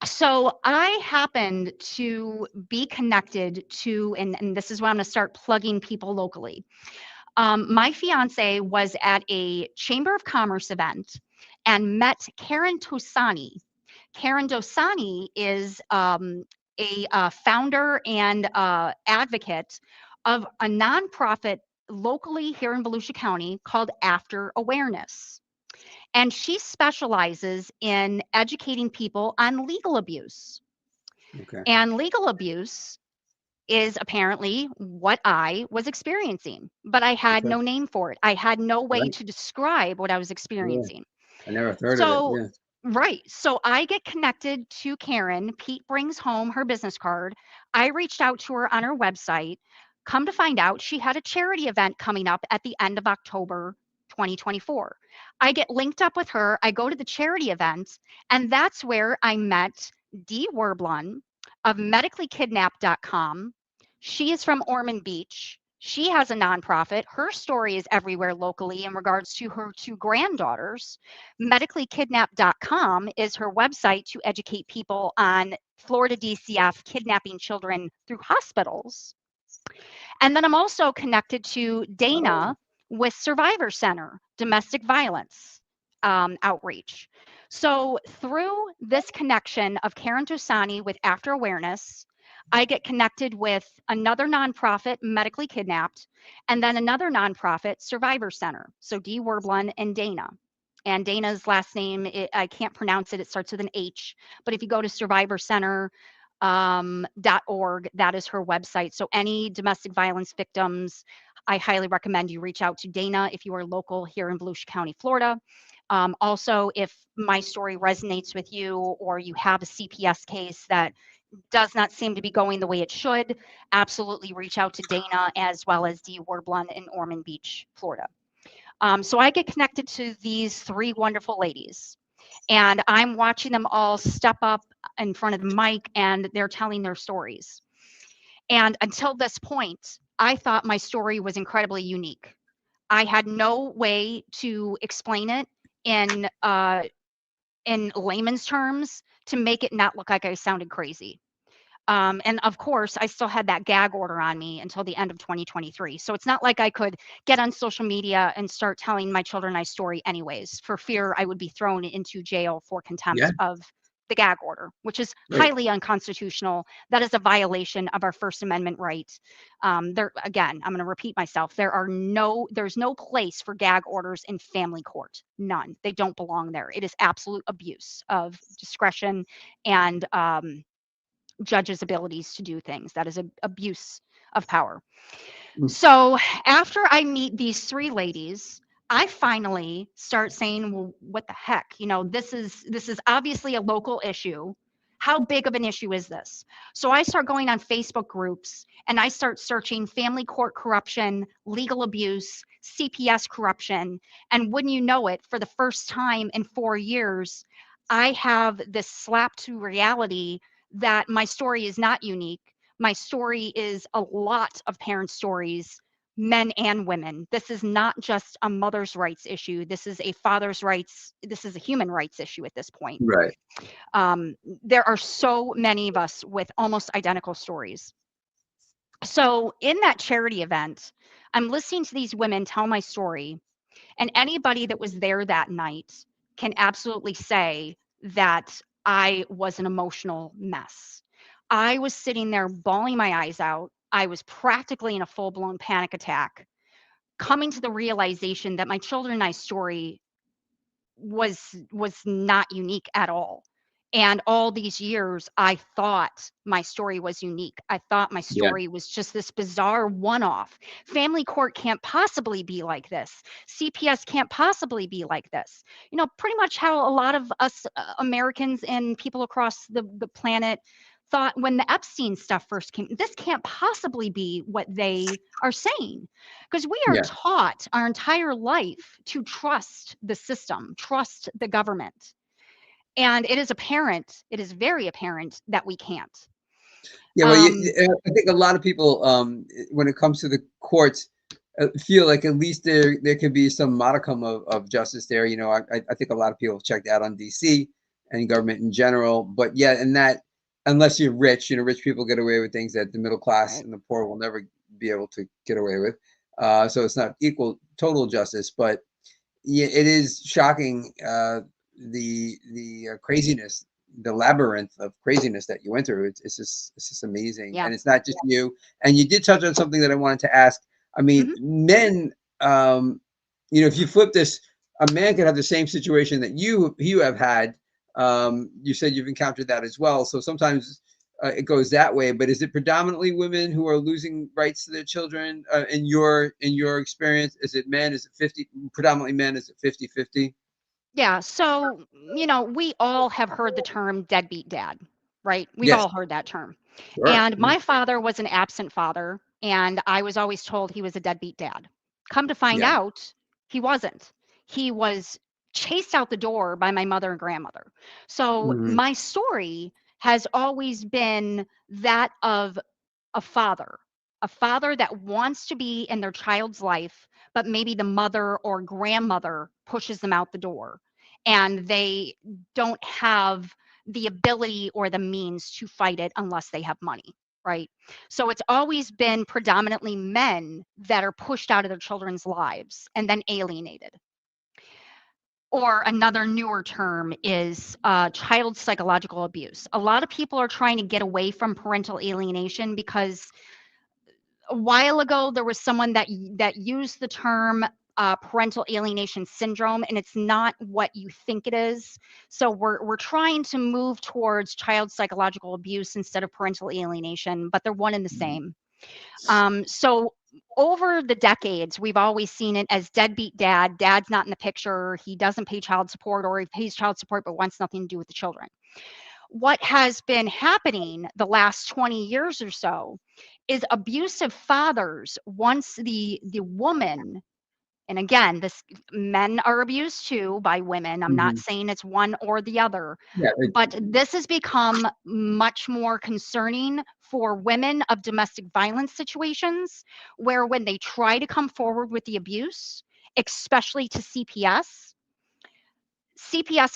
So I happened to be connected to, and this is where I'm going to start plugging people locally. My fiance was at a Chamber of Commerce event and met Karen Tosani. Karen Tosani is a founder and advocate of a nonprofit locally here in Volusia County called After Awareness. And she specializes in educating people on legal abuse. Okay. And legal abuse is apparently what I was experiencing, but I had no name for it. I had no way to describe what I was experiencing. I never heard of it. Right. So I get connected to Karen. Pete brings home her business card. I reached out to her on her website. Come to find out, she had a charity event coming up at the end of October 2024. I get linked up with her. I go to the charity event, and that's where I met Dee Werblun of medicallykidnapped.com. She is from Ormond Beach. She has a nonprofit. Her story is everywhere locally in regards to her two granddaughters. Medicallykidnapped.com is her website to educate people on Florida DCF kidnapping children through hospitals. And then I'm also connected to Dana with Survivor Center, domestic violence outreach. So through this connection of Karen Tosani with After Awareness, I get connected with another nonprofit, Medically Kidnapped, and then another nonprofit, Survivor Center. So Dee Werblun and Dana. And Dana's last name, I can't pronounce it. It starts with an H. But if you go to Survivor Center, .org. That is her website. So any domestic violence victims, I highly recommend you reach out to Dana if you are local here in Volusia County, Florida. Also, if my story resonates with you or you have a CPS case that does not seem to be going the way it should, absolutely reach out to Dana as well as Dee Werblun in Ormond Beach, Florida. So I get connected to these three wonderful ladies. And I'm watching them all step up in front of the mic and they're telling their stories. And until this point, I thought my story was incredibly unique. I had no way to explain it in layman's terms to make it not look like I sounded crazy. And of course, I still had that gag order on me until the end of 2023. So it's not like I could get on social media and start telling my children my story anyways, for fear I would be thrown into jail for Yeah, contempt of the gag order, which is right. highly unconstitutional. That is a violation of our First Amendment right. There again, I'm going to repeat myself. There's no place for gag orders in family court. None. They don't belong there. It is absolute abuse of discretion and judges' abilities to do things. That is an abuse of power. Mm. So after I meet these three ladies, I finally start saying, well, what the heck? This is obviously a local issue. How big of an issue is this? So I start going on Facebook groups and I start searching family court corruption, legal abuse, CPS corruption. And wouldn't you know it, for the first time in 4 years, I have this slap to reality that my story is not unique. My story is a lot of parents' stories, men and women. This is not just a mother's rights issue. This is a father's rights. This is a human rights issue at this point. Right. There are so many of us with almost identical stories. So, in that charity event, I'm listening to these women tell my story, and anybody that was there that night can absolutely say that I was an emotional mess. I was sitting there bawling my eyes out. I was practically in a full blown panic attack, coming to the realization that my children and I story was not unique at all. And all these years, I thought my story was unique. I thought my Yeah. story was just this bizarre one off. Family court can't possibly be like this. CPS can't possibly be like this. Pretty much how a lot of us Americans and people across the planet thought when the Epstein stuff first came. This can't possibly be what they are saying, because we are Yeah. taught our entire life to trust the system, trust the government. And it is very apparent that we can't. Yeah. Well, Um, I think a lot of people, when it comes to the courts, feel like at least there could be some modicum of justice there. I think a lot of people have checked out on DC and government in general. But yeah, and that unless you're rich, rich people get away with things that the middle class right. and the poor will never be able to get away with. So it's not equal total justice, but yeah, it is shocking, the craziness, the labyrinth of craziness that you went through. It's just amazing, Yeah. and it's not just you. And you did touch on something that I wanted to ask. I mean, Hmm. men, if you flip this, a man could have the same situation that you have had. You said you've encountered that as well. So sometimes it goes that way. But is it predominantly women who are losing rights to their children in your experience? Is it men? Is it 50 predominantly men? Is it 50-50? Yeah. So, we all have heard the term deadbeat dad, right? We've Yes. all heard that term. Sure. And my father was an absent father, and I was always told he was a deadbeat dad. Come to find Yeah. out, he wasn't. He was chased out the door by my mother and grandmother. So Mhm. my story has always been that of a father a father that wants to be in their child's life, but maybe the mother or grandmother pushes them out the door and they don't have the ability or the means to fight it unless they have money, right? So it's always been predominantly men that are pushed out of their children's lives and then alienated. Or another newer term is child psychological abuse. A lot of people are trying to get away from parental alienation because a while ago there was someone that used the term parental alienation syndrome, and it's not what you think it is. So we're trying to move towards child psychological abuse instead of parental alienation, but they're one and the same. So over the decades, we've always seen it as deadbeat dad. Dad's not in the picture. He doesn't pay child support, or he pays child support but wants nothing to do with the children. What has been happening the last 20 years or so is abusive fathers, once the woman, and again, this men are abused too by women. I'm not Mhm. saying it's one or the other, Yeah, but this has become much more concerning for women of domestic violence situations, where when they try to come forward with the abuse, especially to CPS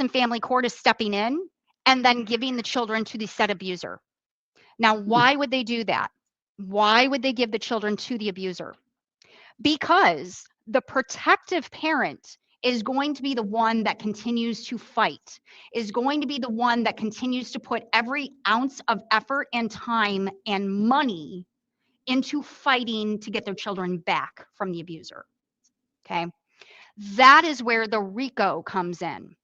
and family court is stepping in and then giving the children to the said abuser. Now, why would they do that? Why would they give the children to the abuser? Because the protective parent is going to be the one that continues to fight, is going to be the one that continues to put every ounce of effort and time and money into fighting to get their children back from the abuser. Okay. That is where the RICO comes in.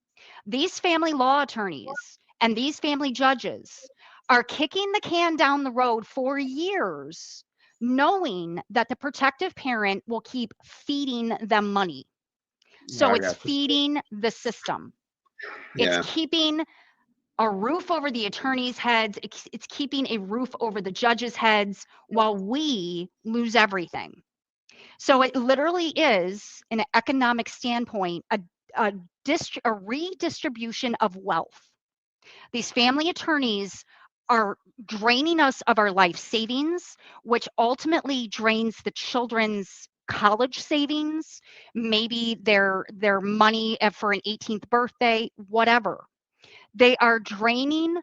These family law attorneys and these family judges are kicking the can down the road for years, knowing that the protective parent will keep feeding them money. yeah, So I it's got this. feeding the system. It's Yeah. keeping a roof over the attorney's heads. It's keeping a roof over the judge's heads while we lose everything. So it literally is, in an economic standpoint, a, a redistribution of wealth. These family attorneys are draining us of our life savings, which ultimately drains the children's college savings, maybe their money for an 18th birthday, whatever. They are draining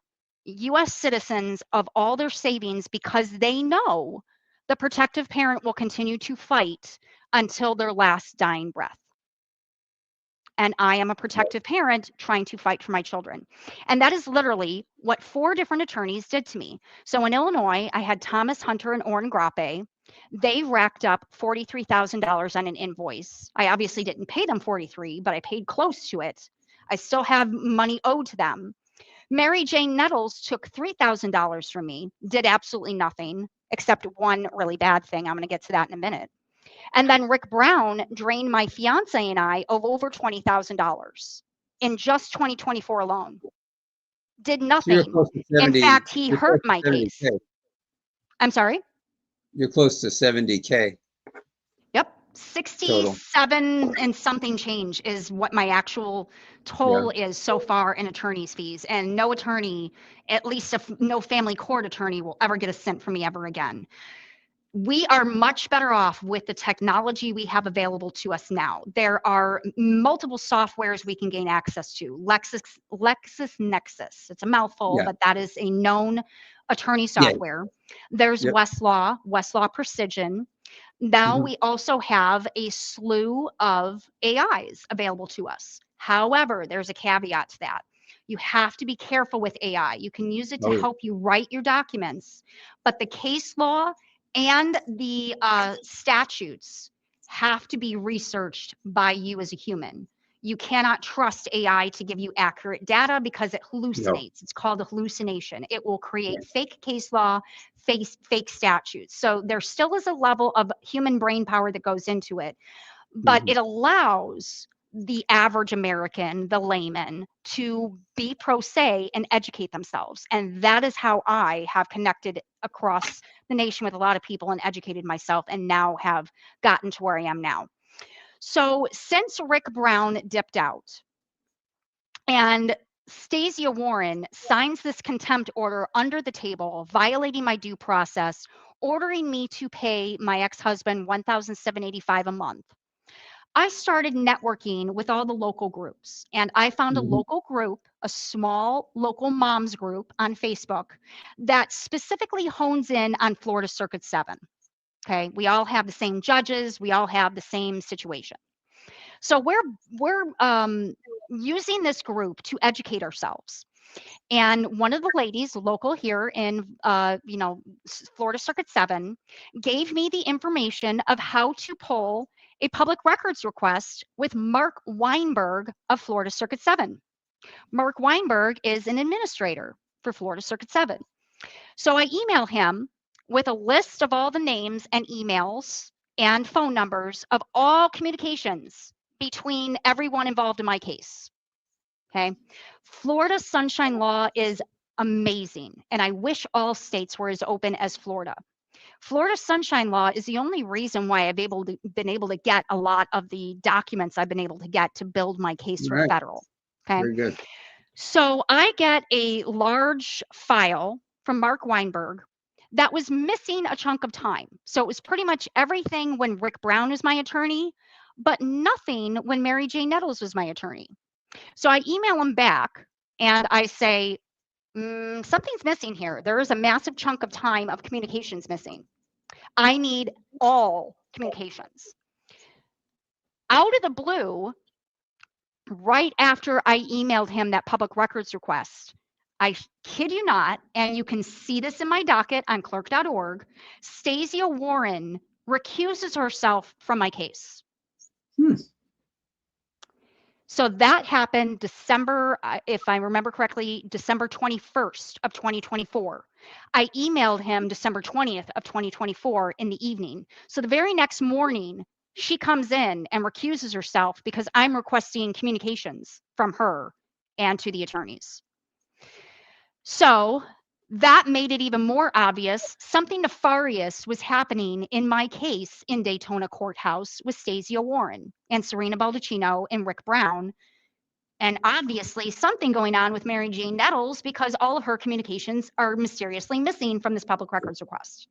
US citizens of all their savings because they know the protective parent will continue to fight until their last dying breath. And I am a protective parent trying to fight for my children. And that is literally what 4 different attorneys did to me. So in Illinois, I had Thomas Hunter and Orrin Grappe. They racked up $43,000 on an invoice. I obviously didn't pay them 43, but I paid close to it. I still have money owed to them. Mary Jane Nettles took $3,000 from me, did absolutely nothing except one really bad thing. I'm going to get to that in a minute. And then Rick Brown drained my fiance and I of over $20,000 in just 2024 alone. Did So you're nothing. close to In 70. fact, he You're hurt close to my case. 70K. I'm sorry. You're close to 70K Yep. total. 67 and something change is what my actual Yeah. toll is so far in attorney's fees. And no attorney, at least no family court attorney, will ever get a cent from me ever again. We are much better off with the technology we have available to us now. There are multiple softwares we can gain access to. LexisNexis, it's a mouthful, Yeah. but that is a known attorney Yeah. software. There's Yep. Westlaw Precision. Now Mhm. we also have a slew of AIs available to us. However, there's a caveat to that. You have to be careful with AI. You can use it to Oh, yeah. help you write your documents, but the case law and the statutes have to be researched by you as a human. You cannot trust AI to give you accurate data because it No. hallucinates. It's called a hallucination. It will Yeah. create fake case law, fake statutes. So there still is a level of human brain power that goes into it, but Mhm. it allows the average American, the layman, to be pro se and educate themselves. And that is how I have connected across the nation with a lot of people and educated myself, and now have gotten to where I am now. So since Rick Brown dipped out, and Stasia Warren signs this contempt order under the table, violating my due process, ordering me to pay my ex-husband $1,785 a month. I started networking with all the local groups, and I found a local group, a small local moms group on Facebook that specifically hones in on Florida Circuit 7. Okay, we all have the same judges, we all have the same situation. So we're using this group to educate ourselves. And one of the ladies local here in Florida Circuit 7 gave me the information of how to pull a public records request with Mark Weinberg of Florida Circuit 7. Mark Weinberg is an administrator for Florida Circuit 7. So I email him with a list of all the names and emails and phone numbers of all communications between everyone involved in my case. Okay. Florida Sunshine Law is amazing, and I wish all states were as open as Florida. Florida Sunshine Law is the only reason why I've been able to get a lot of the documents I've been able to get to build my case for federal. Okay. Very good. So I get a large file from Mark Weinberg that was missing a chunk of time. So it was pretty much everything when Rick Brown was my attorney, but nothing when Mary Jane Nettles was my attorney. So I email him back and I say, something's missing here. There is a massive chunk of time of communications missing. I need all communications. Out of the blue, right after I emailed him that public records request, I kid you not, and you can see this in my docket on clerk.org, Stasia Warren recuses herself from my case. So that happened December, if I remember correctly, December 21st of 2024. I emailed him December 20th of 2024 in the evening. So the very next morning, she comes in and recuses herself because I'm requesting communications from her and to the attorneys. So that made it even more obvious something nefarious was happening in my case in Daytona Courthouse with Stasia Warren and Serena Baldacchino and Rick Brown. And obviously something going on with Mary Jane Nettles because all of her communications are mysteriously missing from this public records request.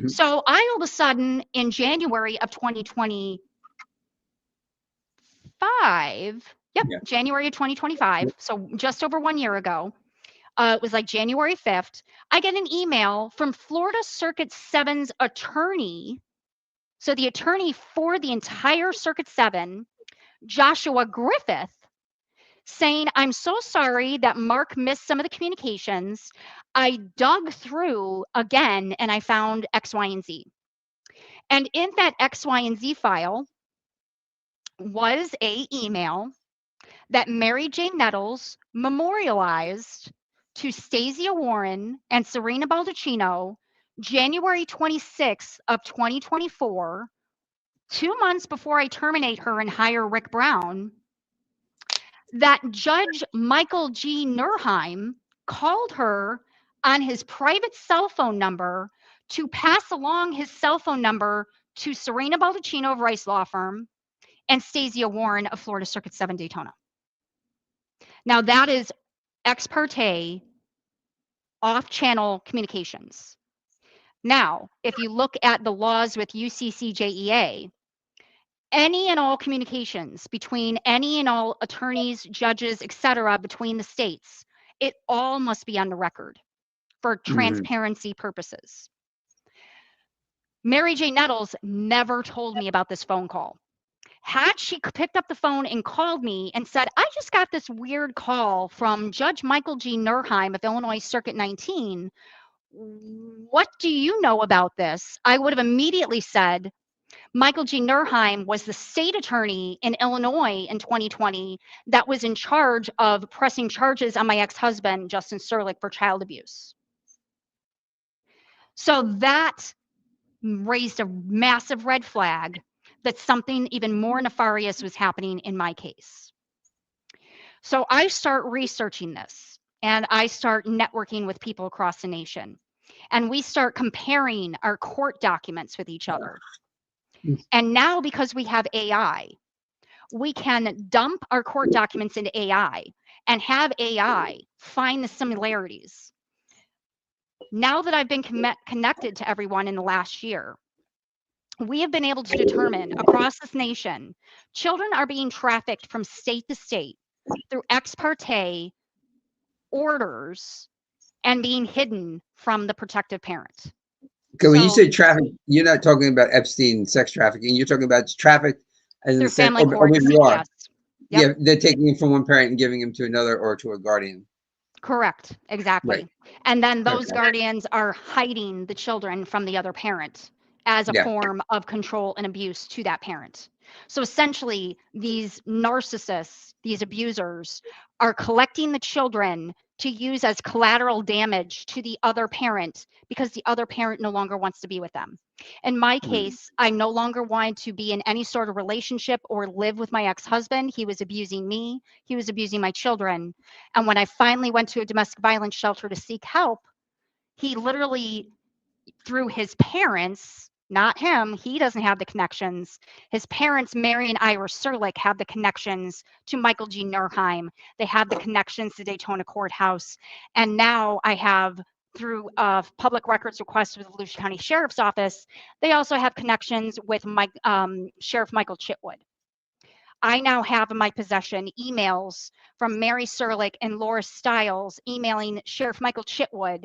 So I all of a sudden in January of 2025, January of 2025, so just over 1 year ago, it was like January 5th, I get an email from Florida Circuit 7's attorney. So the attorney for the entire Circuit 7, Joshua Griffith, saying, I'm so sorry that Mark missed some of the communications. I dug through again and I found X, Y, and Z. And in that X, Y, and Z file was an email that Mary Jane Nettles memorialized to Stasia Warren and Serena Baldacchino, January 26th of 2024, 2 months before I terminate her and hire Rick Brown, that Judge Michael G. Nurheim called her on his private cell phone number to pass along his cell phone number to Serena Baldacchino of Rice Law Firm and Stasia Warren of Florida Circuit 7 Daytona. Now that is ex parte off-channel communications. Now, if you look at the laws with UCCJEA, any and all communications between any and all attorneys, judges, etc., between the states, it all must be on the record for transparency purposes. Mary Jane Nettles never told me about this phone call. Had she picked up the phone and called me and said, I just got this weird call from Judge Michael G. Nurheim of Illinois Circuit 19, what do you know about this? I would have immediately said, Michael G. Nurheim was the state attorney in Illinois in 2020 that was in charge of pressing charges on my ex-husband, Justin Serlick, for child abuse. So that raised a massive red flag that something even more nefarious was happening in my case. So I start researching this and I start networking with people across the nation. And we start comparing our court documents with each other. And now because we have AI, we can dump our court documents into AI and have AI find the similarities. Now that I've been connected to everyone in the last year, we have been able to determine across this nation, children are being trafficked from state to state through ex parte orders and being hidden from the protective parent. Okay, when you So say traffic, you're not talking about Epstein sex trafficking. You're talking about traffic as in the through sense, family or maybe courts, you are. yes. Yep. Yeah, they're taking him from one parent and giving him to another or to a guardian. Correct, Right. exactly. And then those Okay. guardians are hiding the children from the other parent as a Yeah. form of control and abuse to that parent. So essentially, these narcissists, these abusers, are collecting the children to use as collateral damage to the other parent because the other parent no longer wants to be with them. In my Mm. case, I no longer wanted to be in any sort of relationship or live with my ex husband. He was abusing me, he was abusing my children. And when I finally went to a domestic violence shelter to seek help, he literally, through his parents, not him, he doesn't have the connections. His parents, Mary and Ira Serlick, have the connections to Michael G. Nurheim. They have the connections to Daytona Courthouse. And now I have, through public records requests with the Volusia County Sheriff's Office, they also have connections with Sheriff Michael Chitwood. I now have in my possession emails from Mary Serlick and Laura Stiles emailing Sheriff Michael Chitwood,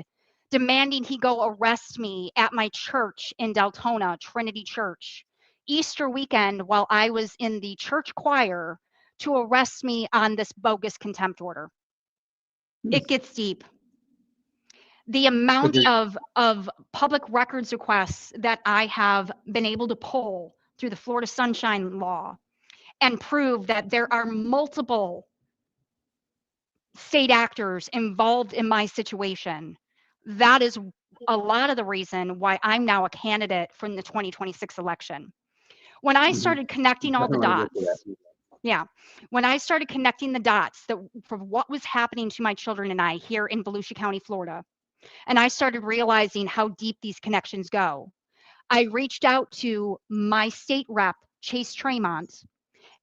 demanding he go arrest me at my church in Deltona, Trinity Church, Easter weekend while I was in the church choir, to arrest me on this bogus contempt order. It gets deep. The But amount the, of public records requests that I have been able to pull through the Florida Sunshine Law and prove that there are multiple state actors involved in my situation, that is a lot of the reason why I'm now a candidate from the 2026 election. When I Mhm. started connecting all the Definitely want to get to dots, that. yeah, when I started connecting the dots that for what was happening to my children and I here in Volusia County, Florida, and I started realizing how deep these connections go, I reached out to my state rep, Chase Tremont,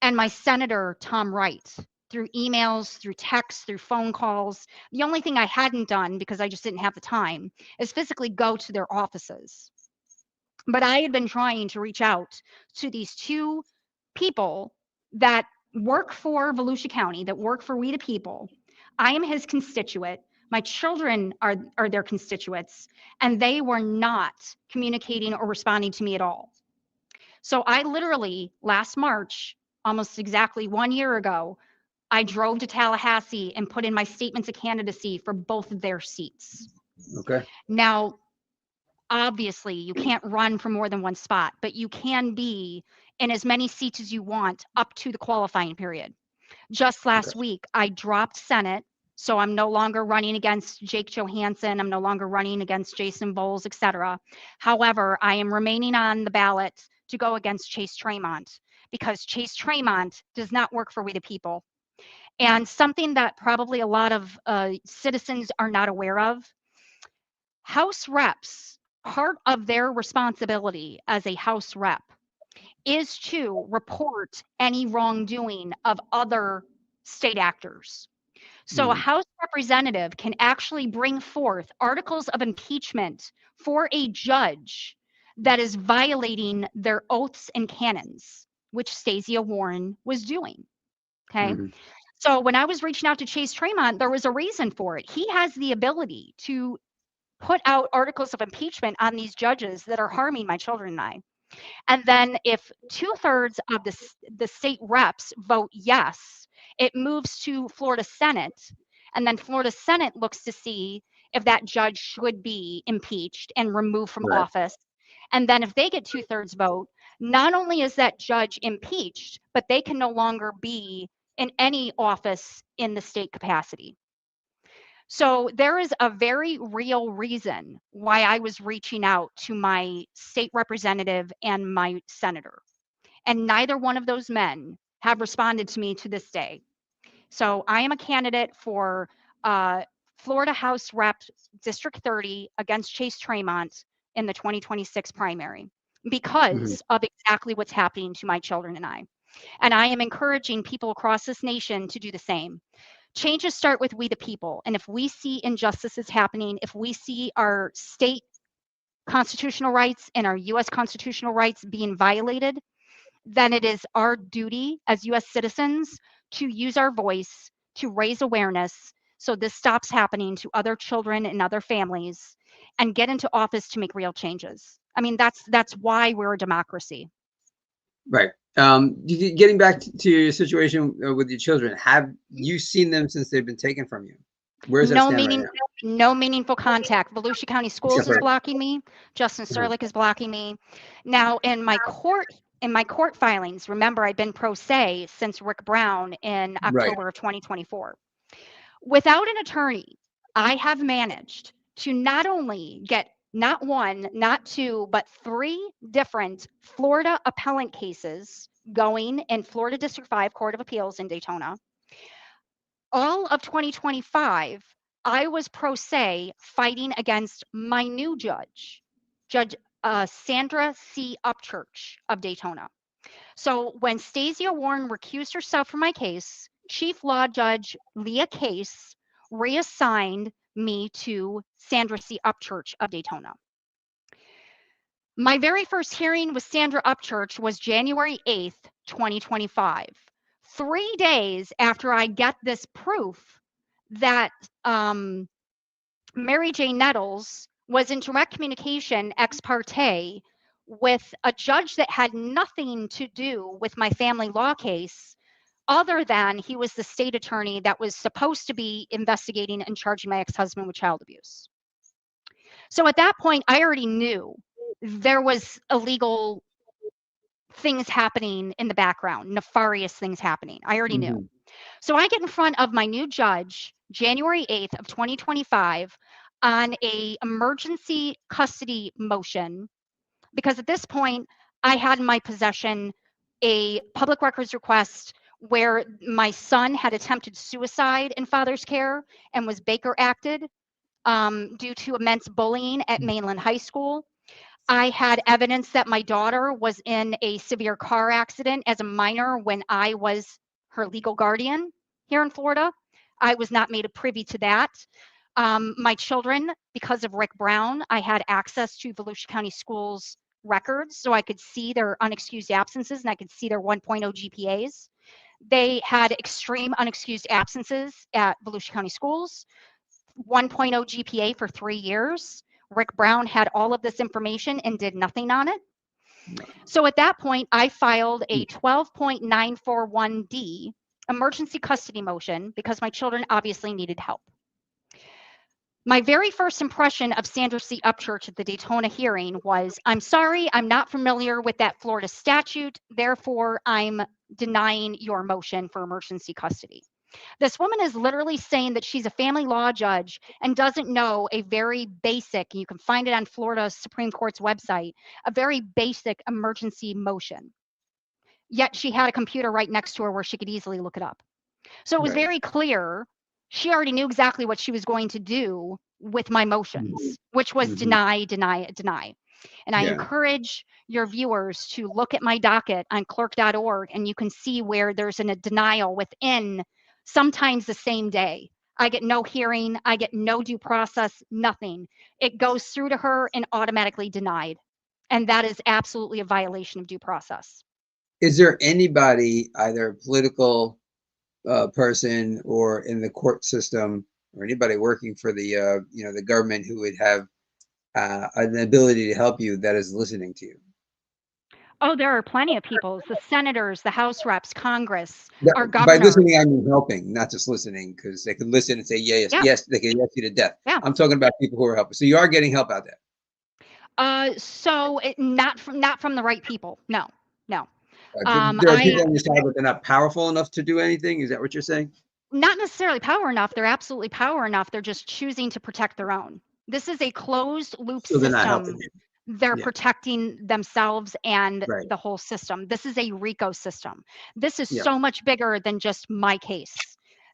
and my senator, Tom Wright, through emails, through texts, through phone calls. The only thing I hadn't done, because I just didn't have the time, is physically go to their offices. But I had been trying to reach out to these two people that work for Volusia County, that work for We the People. I am his constituent. My children are their constituents, and they were not communicating or responding to me at all. So I literally, last March, almost exactly 1 year ago, I drove to Tallahassee and put in my statements of candidacy for both of their seats. Okay. Now, obviously, you can't run for more than one spot, but you can be in as many seats as you want up to the qualifying period. Just Okay. last week, I dropped Senate. So I'm no longer running against Jake Johansson. I'm no longer running against Jason Bowles, et cetera. However, I am remaining on the ballot to go against Chase Tremont because Chase Tremont does not work for We the People. And something that probably a lot of citizens are not aware of, House reps, part of their responsibility as a House rep is to report any wrongdoing of other state actors. So a Mhm. House representative can actually bring forth articles of impeachment for a judge that is violating their oaths and canons, which Stacey Warren was doing. Okay. Mhm. So when I was reaching out to Chase Tremont, there was a reason for it. He has the ability to put out articles of impeachment on these judges that are harming my children and I. And then if 2/3 of the state reps vote yes, it moves to Florida Senate. And then Florida Senate looks to see if that judge should be impeached and removed from Right. office. And then if they get 2/3 vote, not only is that judge impeached, but they can no longer be in any office in the state capacity. So there is a very real reason why I was reaching out to my state representative and my senator. And neither one of those men have responded to me to this day. So I am a candidate for uh, Florida House Rep District 30 against Chase Tremont in the 2026 primary Mhm. because of exactly what's happening to my children and I. And I am encouraging people across this nation to do the same, Changes start with we the people. And if we see injustices happening, if we see our state constitutional rights and our US constitutional rights being violated, then it is our duty as US citizens to use our voice to raise awareness so this stops happening to other children and other families, and get into office to make real changes. I mean, that's why we're a democracy. Right. Getting back to your situation with your children, have you seen them since they've been taken from you? Where does that stand right now? No meaningful contact. Volusia County Schools is blocking me. Justice Serlick is blocking me. Now, in my court filings, remember, I've been pro se since Rick Brown in October of 2024. Without an attorney, I have managed to not only get not one, not two, but 3 different Florida appellant cases going in Florida District 5 Court of Appeals in Daytona. All of 2025, I was pro se fighting against my new judge, Judge Sandra C. Upchurch of Daytona. So when Stasia Warren recused herself from my case, Chief Law Judge Leah Case reassigned me to Sandra C. Upchurch of Daytona. My very first hearing with Sandra Upchurch was January 8th, 2025. 3 days after I get this proof that Mary Jane Nettles was in direct communication ex parte with a judge that had nothing to do with my family law case, other than he was the state attorney that was supposed to be investigating and charging my ex-husband with child abuse. So at that point, I already knew there was illegal things happening in the background, nefarious things happening. I already knew. So I get in front of my new judge, January 8th of 2025, on a emergency custody motion, because at this point, I had in my possession a public records request where my son had attempted suicide in father's care and was Baker acted due to immense bullying at Mainland High School. I had evidence that my daughter was in a severe car accident as a minor when I was her legal guardian here in Florida. I was not made privy to that. My children, because of Rick Brown, I had access to Volusia County Schools records, so I could see their unexcused absences and I could see their 1.0 GPAs. They had extreme unexcused absences at Volusia County Schools, 1.0 GPA for 3 years. Rick Brown had all of this information and did nothing on it. So at that point, I filed a 12.941D emergency custody motion because my children obviously needed help. My very first impression of Sandra C. Upchurch at the Daytona hearing was, I'm sorry, I'm not familiar with that Florida statute, therefore I'm denying your motion for emergency custody. This woman is literally saying that she's a family law judge and doesn't know a very basic, and you can find it on Florida Supreme Court's website, a very basic emergency motion. Yet she had a computer right next to her where she could easily look it up. So it was very clear she already knew exactly what she was going to do with my motions, which was deny, deny, deny. And I encourage your viewers to look at my docket on clerk.org, and you can see where there's a denial within sometimes the same day. I get no hearing, I get no due process, nothing. It goes through to her and automatically denied. And that is absolutely a violation of due process. Is there anybody, either political person or in the court system, or anybody working for the the government, who would have an ability to help you, that is listening to you? Oh, there are plenty of people. The senators, the House reps, Congress, our governor. By listening, I mean helping, not just listening, because they could listen and say yes, yes, they can yes you to death. I'm talking about people who are helping. So you are getting help out there. So not from the right people. No. There are people on your side, but they're not powerful enough to do anything. Is that what you're saying? Not necessarily power enough. They're absolutely power enough. They're just choosing to protect their own. This is a closed loop system. They're not helping you. They're protecting themselves and the whole system. This is a RICO system. This is so much bigger than just my case.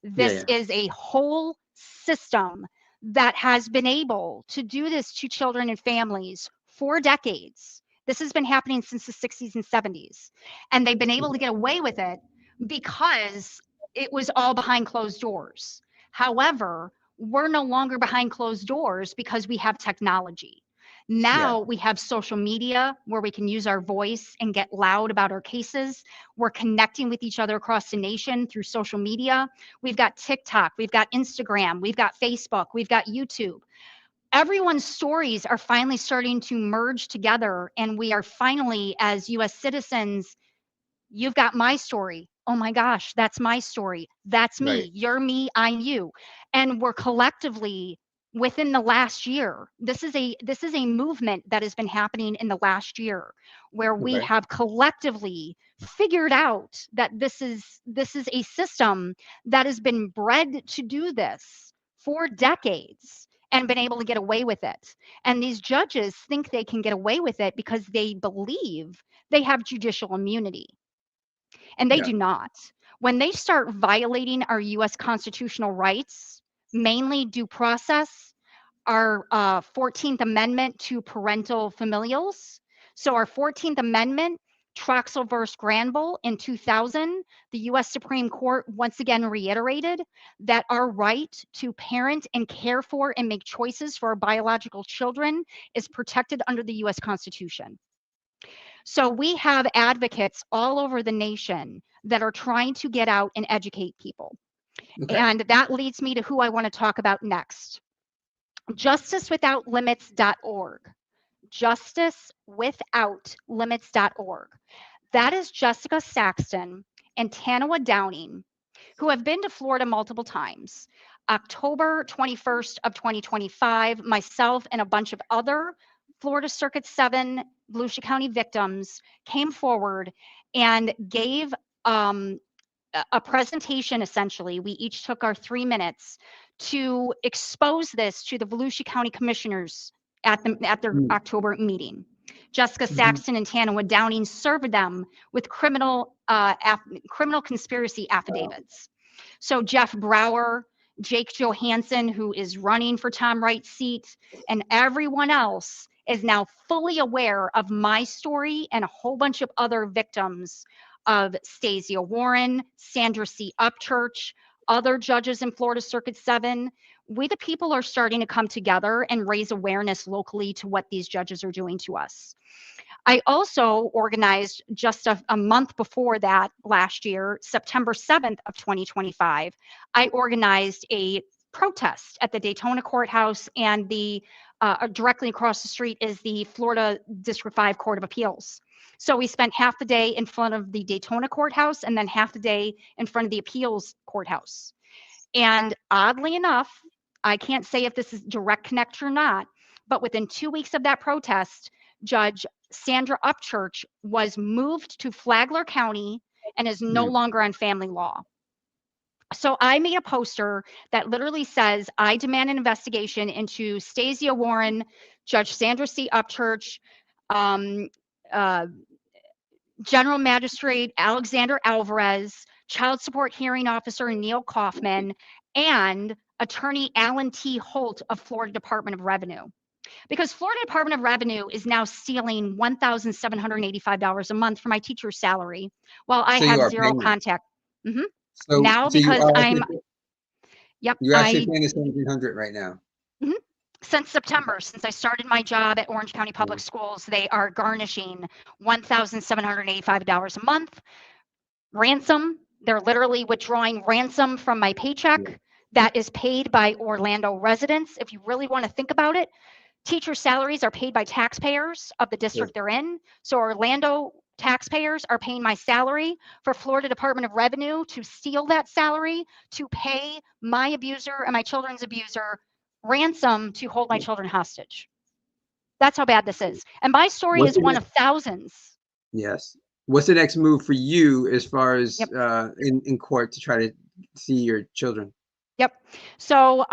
This is a whole system that has been able to do this to children and families for decades. This has been happening since the 60s and 70s. And they've been able to get away with it because it was all behind closed doors. However, we're no longer behind closed doors because we have technology. Yeah. Now we have social media where we can use our voice and get loud about our cases. We're connecting with each other across the nation through social media. We've got TikTok, we've got Instagram, we've got Facebook, we've got YouTube. Everyone's stories are finally starting to merge together, and we are finally, as US citizens, you've got my story. Oh my gosh, that's my story. That's Right. me. You're me, I'm you. And we're collectively within the last year. This is a movement that has been happening in the last year where we Okay. have collectively figured out that this is a system that has been bred to do this for decades and been able to get away with it. And these judges think they can get away with it because they believe they have judicial immunity, and they Yeah. do not. When they start violating our US constitutional rights, mainly due process, our 14th Amendment to parental familials. So, our 14th Amendment, Troxel versus Granville in 2000, the US Supreme Court once again reiterated that our right to parent and care for and make choices for our biological children is protected under the US Constitution. So we have advocates all over the nation that are trying to get out and educate people. Okay. And that leads me to who I want to talk about next. JusticeWithoutLimits.org. JusticeWithoutLimits.org. That is Jessica Saxton and Tanawa Downing, who have been to Florida multiple times. October 21st of 2025, myself and a bunch of other Florida Circuit 7 Volusia County victims came forward and gave a presentation. Essentially, we each took our 3 minutes to expose this to the Volusia County commissioners at their Mm. October meeting. Jessica Mhm. Saxton and Tanawa Downing served them with criminal conspiracy affidavits. So Jeff Brower, Jake Johansson, who is running for Tom Wright's seat, and everyone else is now fully aware of my story and a whole bunch of other victims of Stasia Warren, Sandra C. Upchurch, other judges in Florida Circuit 7. We, the people, are starting to come together and raise awareness locally to what these judges are doing to us. I also organized just a month before that last year, September 7th of 2025, I organized a protest at the Daytona courthouse, and the directly across the street is the Florida District 5 Court of Appeals. So we spent half the day in front of the Daytona courthouse and then half the day in front of the appeals courthouse. And oddly enough, I can't say if this is direct connection or not, but within 2 weeks of that protest, Judge Sandra Upchurch was moved to Flagler County and is no Mm. longer on family law. So I made a poster that literally says, I demand an investigation into Stasia Warren, Judge Sandra C. Upchurch, um, uh, General Magistrate Alexander Alvarez, Child Support Hearing Officer Neil Kaufman, and Attorney Alan T. Holt of Florida Department of Revenue. Because Florida Department of Revenue is now stealing $1,785 a month from my teacher's salary, while I So you have are zero paying. contact. Mhm. So Now, so you because are I'm, actually yep, you're actually paying the 1,700 right now. mhm. Since September, since I started my job at Orange County Public Mm. Schools, they are garnishing $1,785 a month ransom. They're literally withdrawing ransom from my Yeah. paycheck that is paid by Orlando residents. If you really want to think about it, teacher salaries are paid by taxpayers of the Sure. district they're in. So Orlando taxpayers are paying my salary for Florida Department of Revenue to steal that salary to pay my abuser and my children's abuser ransom to hold my children hostage. That's how bad this is. And my story What's is the one next? of thousands. Yes. What's the next move for you as far as Yep. in court to try to see your children? Yep. So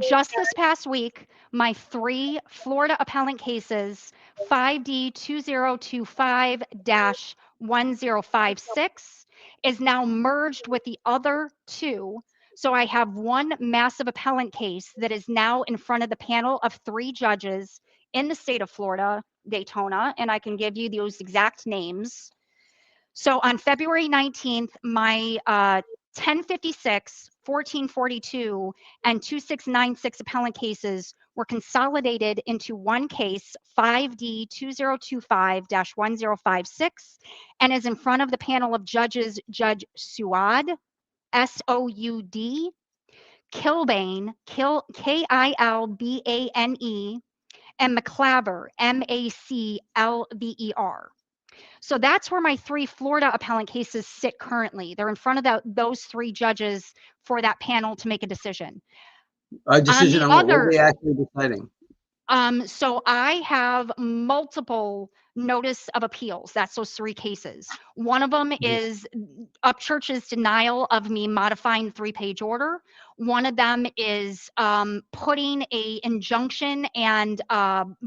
just this past week, my 3 Florida appellant cases, 5D 2025-1056, is now merged with the other 2. So I have one massive appellant case that is now in front of the panel of 3 judges in the state of Florida, Daytona, and I can give you those exact names. So on February 19th, my 1056, 1442, and 2696 appellant cases were consolidated into one case, 5D 2025-1056, and is in front of the panel of judges, Judge Soud, Soud, Kilbane, Kilbane, and McClaver, Maclever. So that's where my 3 Florida appellant cases sit currently. They're in front of those 3 judges for that panel to make a decision. A decision on what are they actually deciding? So I have multiple notice of appeals. That's those 3 cases. One of them is Upchurch's denial of me modifying the 3-page order. One of them is putting a injunction and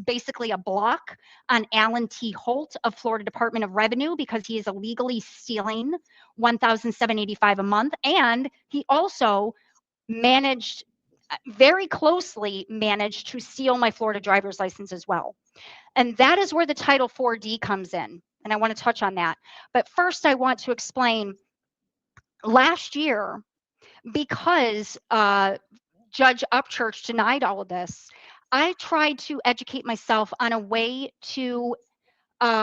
basically a block on Alan T. Holt of Florida Department of Revenue because he is illegally stealing $1,785 a month, and he also very closely managed to steal my Florida driver's license as well. And that is where the Title 4D comes in. And I want to touch on that. But first, I want to explain last year, because Judge Upchurch denied all of this, I tried to educate myself on a way to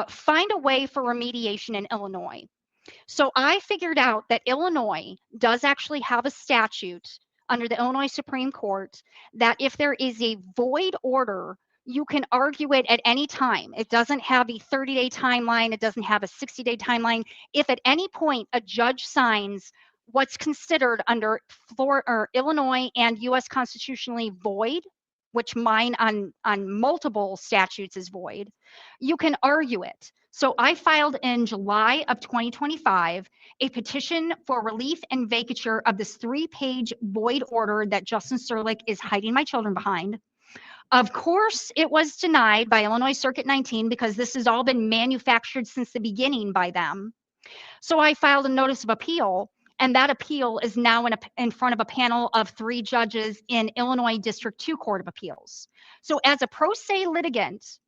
find a way for remediation in Illinois. So I figured out that Illinois does actually have a statute under the Illinois Supreme Court that if there is a void order, you can argue it at any time. It doesn't have a 30-day timeline. It doesn't have a 60-day timeline. If at any point a judge signs what's considered under Illinois and U.S. constitutionally void, which mine on multiple statutes is void, you can argue it. So I filed in July of 2025 a petition for relief and vacature of this 3-page void order that Justice Serlick is hiding my children behind. Of course, it was denied by Illinois Circuit 19 because this has all been manufactured since the beginning by them. So I filed a notice of appeal, and that appeal is now in front of a panel of 3 judges in Illinois District 2 Court of Appeals. So as a pro se litigant,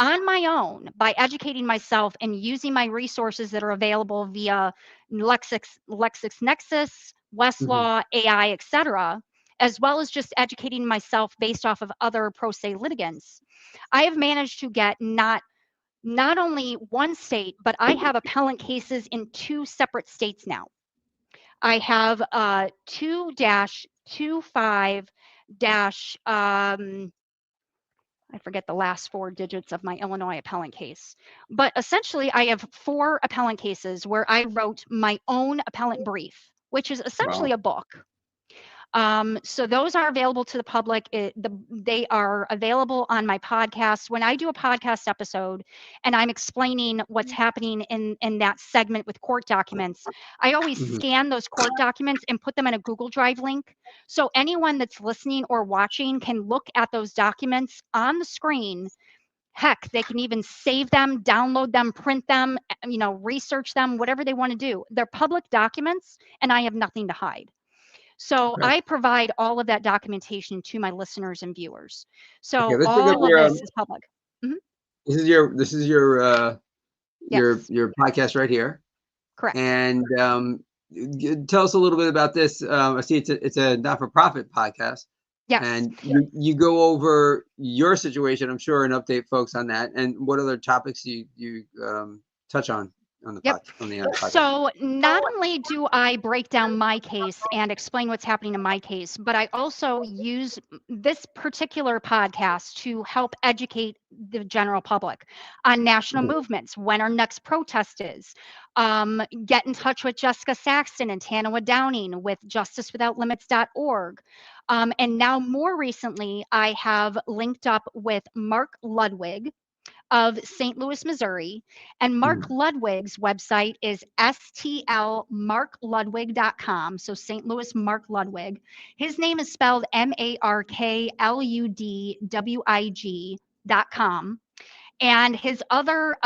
on my own, by educating myself and using my resources that are available via LexisNexis, Westlaw, AI, etc., as well as just educating myself based off of other pro se litigants, I have managed to get not only one state, but I have appellant cases in 2 separate states now. I have 2-25- I forget the last 4 digits of my Illinois appellant case. But essentially, I have 4 appellant cases where I wrote my own appellant brief, which is essentially a book. So those are available to the public. They are available on my podcast. When I do a podcast episode and I'm explaining what's happening in that segment with court documents, I always scan those court documents and put them in a Google Drive link. So anyone that's listening or watching can look at those documents on the screen. Heck, they can even save them, download them, print them, research them, whatever they want to do. They're public documents and I have nothing to hide. So I provide all of that documentation to my listeners and viewers. So all of this is public. This is your podcast right here. Correct. And tell us a little bit about this. I see it's a not-for-profit podcast. Yes. And you go over your situation, I'm sure, and update folks on that. And what other topics you touch on the podcast? So not only do I break down my case and explain what's happening in my case, but I also use this particular podcast to help educate the general public on national movements, when our next protest is. Get in touch with Jessica Saxton and Tanawa Downing with JusticeWithoutLimits.org. And now more recently, I have linked up with Mark Ludwig of St. Louis, Missouri. And Mark Ludwig's website is stlmarkludwig.com. So St. Louis Mark Ludwig. His name is spelled MarkLudwig.com. And his other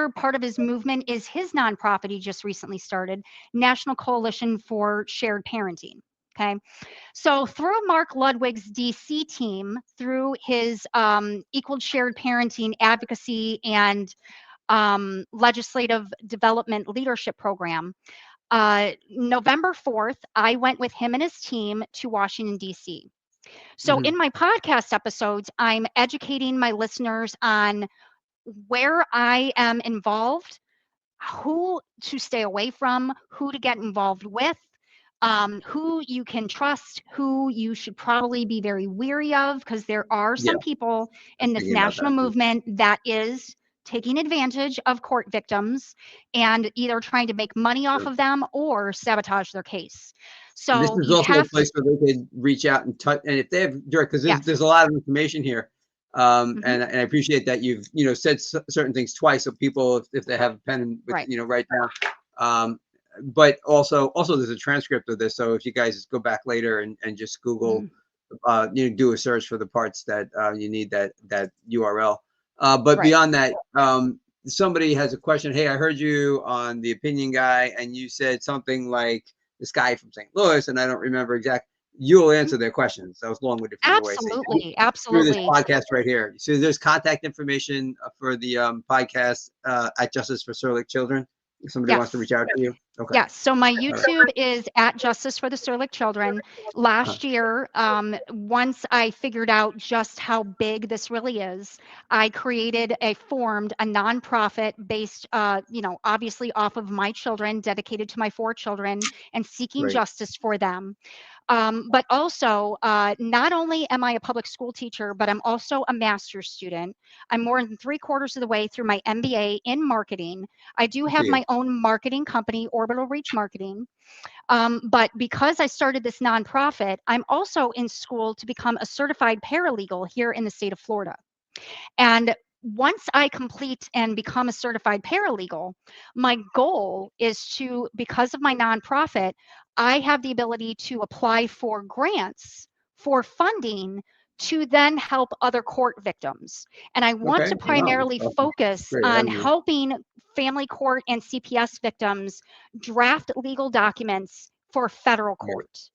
part of his movement is his nonprofit he just recently started, National Coalition for Shared Parenting. Okay. So through Mark Ludwig's DC team, through his Equal Shared Parenting Advocacy and Legislative Development Leadership Program, November 4th, I went with him and his team to Washington, D.C. So Hmm. in my podcast episodes, I'm educating my listeners on where I am involved, who to stay away from, who to get involved with, who you can trust, who you should probably be very weary of, because there are Yeah, some people I was in this thinking about national that too. movement that is taking advantage of court victims and either trying to make money off Sure. of them or sabotage their case. And this So is you also a have to, place where they could reach out and touch, and if they have direct, because yes. there's a lot of information here, Hmm. and I appreciate that you've said certain things twice, so people, if they have a pen and with Right. write down. But also there's a transcript of this, so if you guys go back later and just Google, Mhm. do a search for the parts that you need that URL. But Right. beyond that, somebody has a question. Hey, I heard you on the Opinion Guy, and you said something like this guy from St. Louis, and I don't remember exact. You'll Mhm. answer their questions. That was long-winded from your way of saying Absolutely. through this Absolutely. podcast right here. So there's contact information for the podcast at Justice for Serlick Children. If somebody wants to Yes. reach out to you, okay. Yes. So my All right. YouTube is at Justice for the Serlick Children. Uh-huh. Last year, once I figured out just how big this really is, I formed a nonprofit based, obviously off of my children, dedicated to my 4 children and seeking Great. justice for them. But also, not only am I a public school teacher, but I'm also a master's student. I'm more than 3/4 of the way through my MBA in marketing. I do Good for have you. my own marketing company, Orbital Reach Marketing. But because I started this nonprofit, I'm also in school to become a certified paralegal here in the state of Florida. And once I complete and become a certified paralegal, my goal is to, because of my nonprofit, I have the ability to apply for grants for funding to then help other court victims. And I want Okay. to Wow. primarily That's awesome. focus Great. on helping family court and CPS victims draft legal documents for federal Yeah. court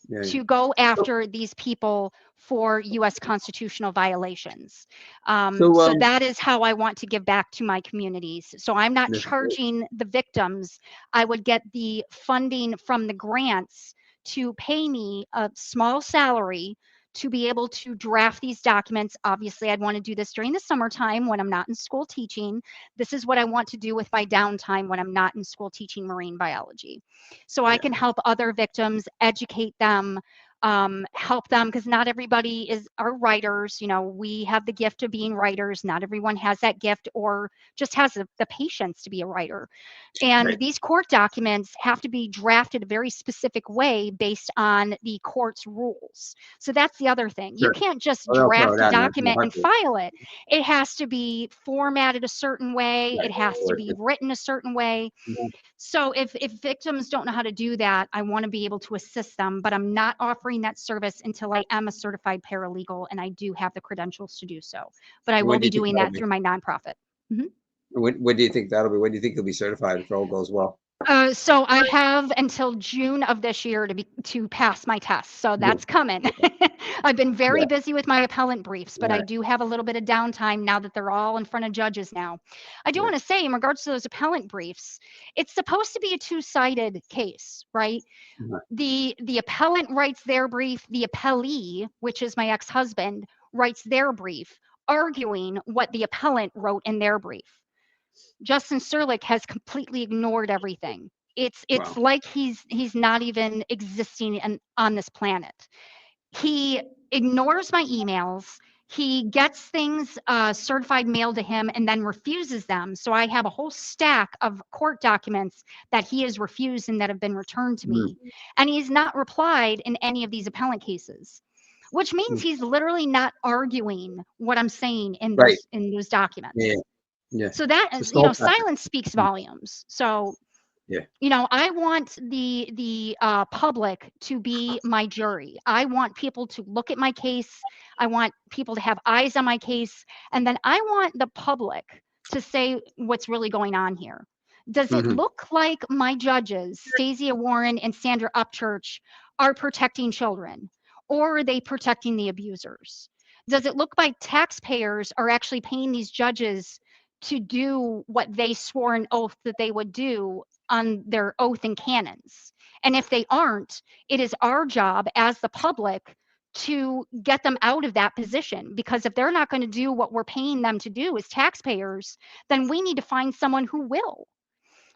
Yeah. to go So, after these people for U.S. constitutional violations. so So that is how I want to give back to my communities. So I'm not this is great. charging the victims. I would get the funding from the grants to pay me a small salary to be able to draft these documents. Obviously, I'd want to do this during the summertime when I'm not in school teaching. This is what I want to do with my downtime when I'm not in school teaching marine biology. So I Yeah. can help other victims, educate them, help them, because not everybody are writers. We have the gift of being writers. Not everyone has that gift or just has the patience to be a writer. And Right. these court documents have to be drafted a very specific way based on the court's rules. So that's the other thing. You Sure. can't just Well, they'll throw draft it a out in a document and heartbeat. file it. It has to be formatted a certain way. Right. It has to be written a certain way. Mhm. So if victims don't know how to do that, I want to be able to assist them, but I'm not offering that service until I am a certified paralegal and I do have the credentials to do so. But I will When do be you think doing that'll that be? through my nonprofit. Mhm. When do you think that'll be? When do you think you'll be certified if all goes well? So I have until June of this year to pass my test. So Yeah. that's coming. I've been very Yeah. busy with my appellant briefs, but All I right. do have a little bit of downtime now that they're all in front of judges now. I do Yeah. want to say, in regards to those appellant briefs, it's supposed to be a two-sided case, right? Mhm. The appellant writes their brief, the appellee, which is my ex-husband, writes their brief, arguing what the appellant wrote in their brief. Justin Serlick has completely ignored everything. It's Wow. like he's not even existing on this planet. He ignores my emails. He gets things certified mailed to him and then refuses them. So I have a whole stack of court documents that he has refused and that have been returned to Mm. me. And he's not replied in any of these appellant cases, which means Mm. he's literally not arguing what I'm saying in Right. those documents. Yeah. Yeah. So that, It's a stall tactic. silence speaks Mm. volumes. So Yeah. I want the public to be my jury. I want people to look at my case. I want people to have eyes on my case, and then I want the public to say what's really going on here. Does it Hmm. look like my judges, Stacey Warren and Sandra Upchurch, are protecting children, or are they protecting the abusers? Does it look like taxpayers are actually paying these judges to do what they swore an oath that they would do on their oath and canons. And if they aren't, it is our job as the public to get them out of that position, because if they're not going to do what we're paying them to do as taxpayers, then we need to find someone who will.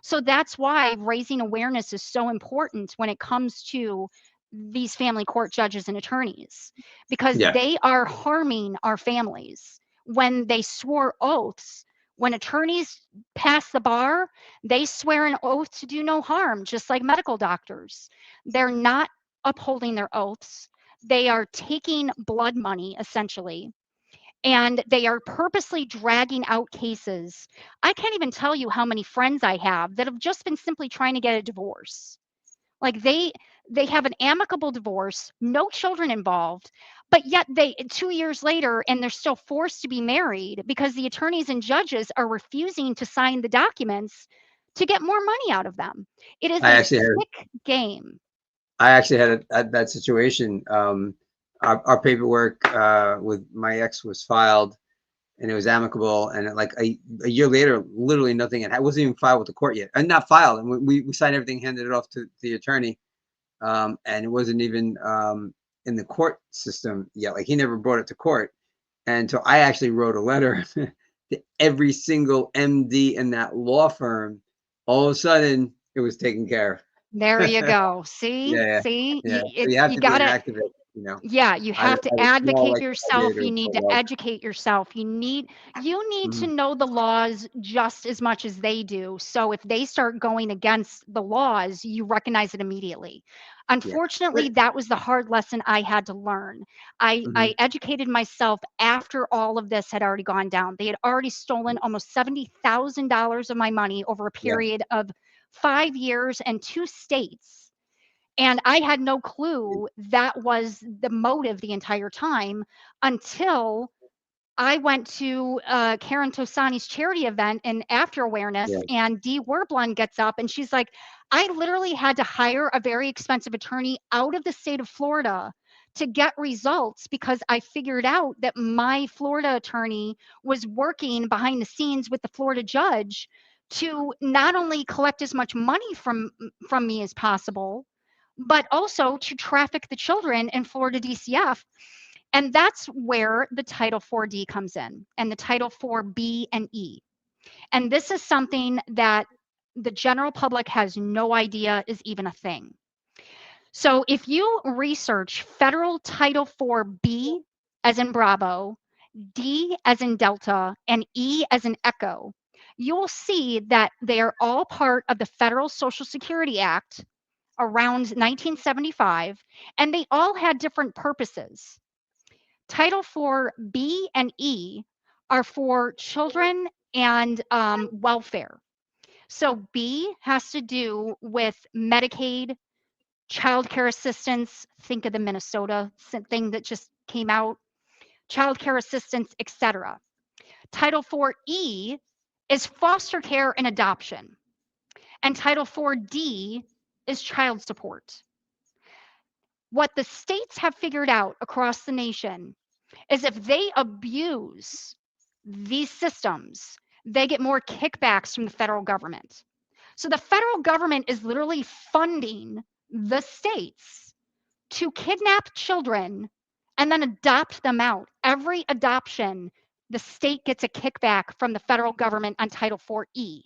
So that's why raising awareness is so important when it comes to these family court judges and attorneys, because Yeah. they are harming our families. When they swore oaths, when attorneys pass the bar, they swear an oath to do no harm, just like medical doctors. They're not upholding their oaths. They are taking blood money, essentially, and they are purposely dragging out cases. I can't even tell you how many friends I have that have just been simply trying to get a divorce. Like they have an amicable divorce, no children involved, but yet they 2 years later and they're still forced to be married because the attorneys and judges are refusing to sign the documents to get more money out of them. It is I a actually had sick game. that situation. Our paperwork with my ex was filed, and it was amicable. And like a year later, literally nothing. It wasn't even filed with the court yet, and not filed. And we signed everything, handed it off to the attorney, and it wasn't even in the court system yet. Like he never brought it to court, and so I actually wrote a letter to every single MD in that law firm. All of a sudden, it was taken care There of. you go. See, Yeah, see, yeah. So you have you to be an gotta, activist, you know. yeah, you I have to was more advocate like a yourself. mediator You need for to love. educate yourself. You need to Mhm. know the laws just as much as they do. So if they start going against the laws, you recognize it immediately. Yeah. Unfortunately, that was the hard lesson I had to learn. I Mhm. educated myself after all of this had already gone down. They had already stolen almost $70,000 of my money over a Yeah. period of 5 years and 2 states. And I had no clue that was the motive the entire time until I went to Karen Tosani's charity event and After Awareness, Yeah. and Dee Werblund gets up and she's like, I literally had to hire a very expensive attorney out of the state of Florida to get results because I figured out that my Florida attorney was working behind the scenes with the Florida judge to not only collect as much money from me as possible, but also to traffic the children in Florida DCF. And that's where the Title 4D comes in and the Title 4B and E. And this is something that the general public has no idea is even a thing. So if you research federal Title 4B as in Bravo, D as in Delta, and E as in Echo, you will see that they are all part of the Federal Social Security Act around 1975, and they all had different purposes. Title 4B and E are for children and welfare. So B has to do with Medicaid, child care assistance. Think of the Minnesota thing that just came out, child care assistance, etc. Title 4E is foster care and adoption. And Title 4D is child support. What the states have figured out across the nation is if they abuse these systems, they get more kickbacks from the federal government. So the federal government is literally funding the states to kidnap children and then adopt them out. Every adoption, the state gets a kickback from the federal government on Title 4E.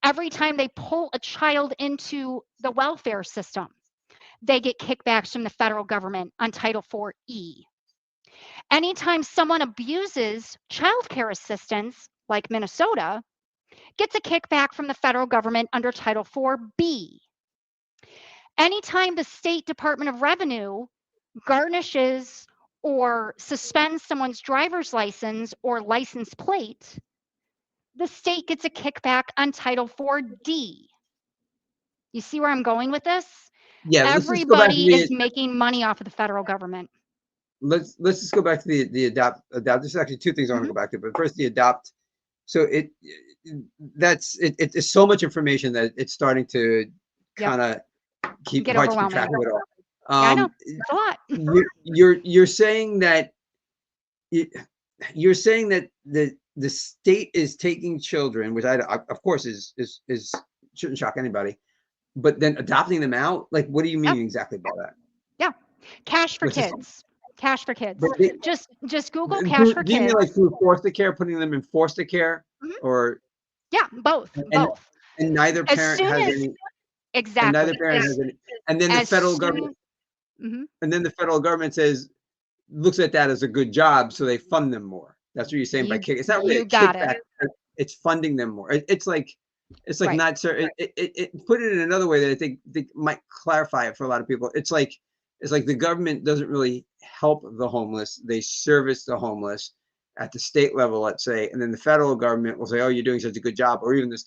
Every time they pull a child into the welfare system, they get kickbacks from the federal government on Title 4E. Anytime someone abuses child care assistance, like Minnesota, gets a kickback from the federal government under Title 4B. Anytime the state Department of Revenue garnishes or suspends someone's driver's license or license plate, the state gets a kickback on Title 4D. You see where I'm going with this? Yeah. Let's just go back to Everybody is making money off of the federal government. let's just go back to the adopt. There's actually two things I want to Mhm. go back to, but first the adopt. So it's so much information that it's starting to Yep. kind of keep Get hard to keep track overwhelming. of it all. Yeah, I know. It's a lot. You're saying that you're saying that the state is taking children, which I of course is shouldn't shock anybody. But then adopting them out, like, what do you Yeah, mean exactly by that? yeah. Cash for What's this? kids. Cash for But kids. they, Just Google cash do for you mean kids. like through foster care, putting them in foster care, Mhm. or Yeah, both, and both. and neither As parent soon has as any, and neither exactly, parent has any, and then the as federal government, soon mhm, and then the federal government says, looks at that as a good job, so they fund them more. That's what you're saying by kick. It's not really a you got it. kickback. It's funding them more. It's like Right, not sir. Put it in another way that I think might clarify it for a lot of people. It's like the government doesn't really help the homeless. They service the homeless at the state level, let's say, and then the federal government will say, "Oh, you're doing such a good job," or even the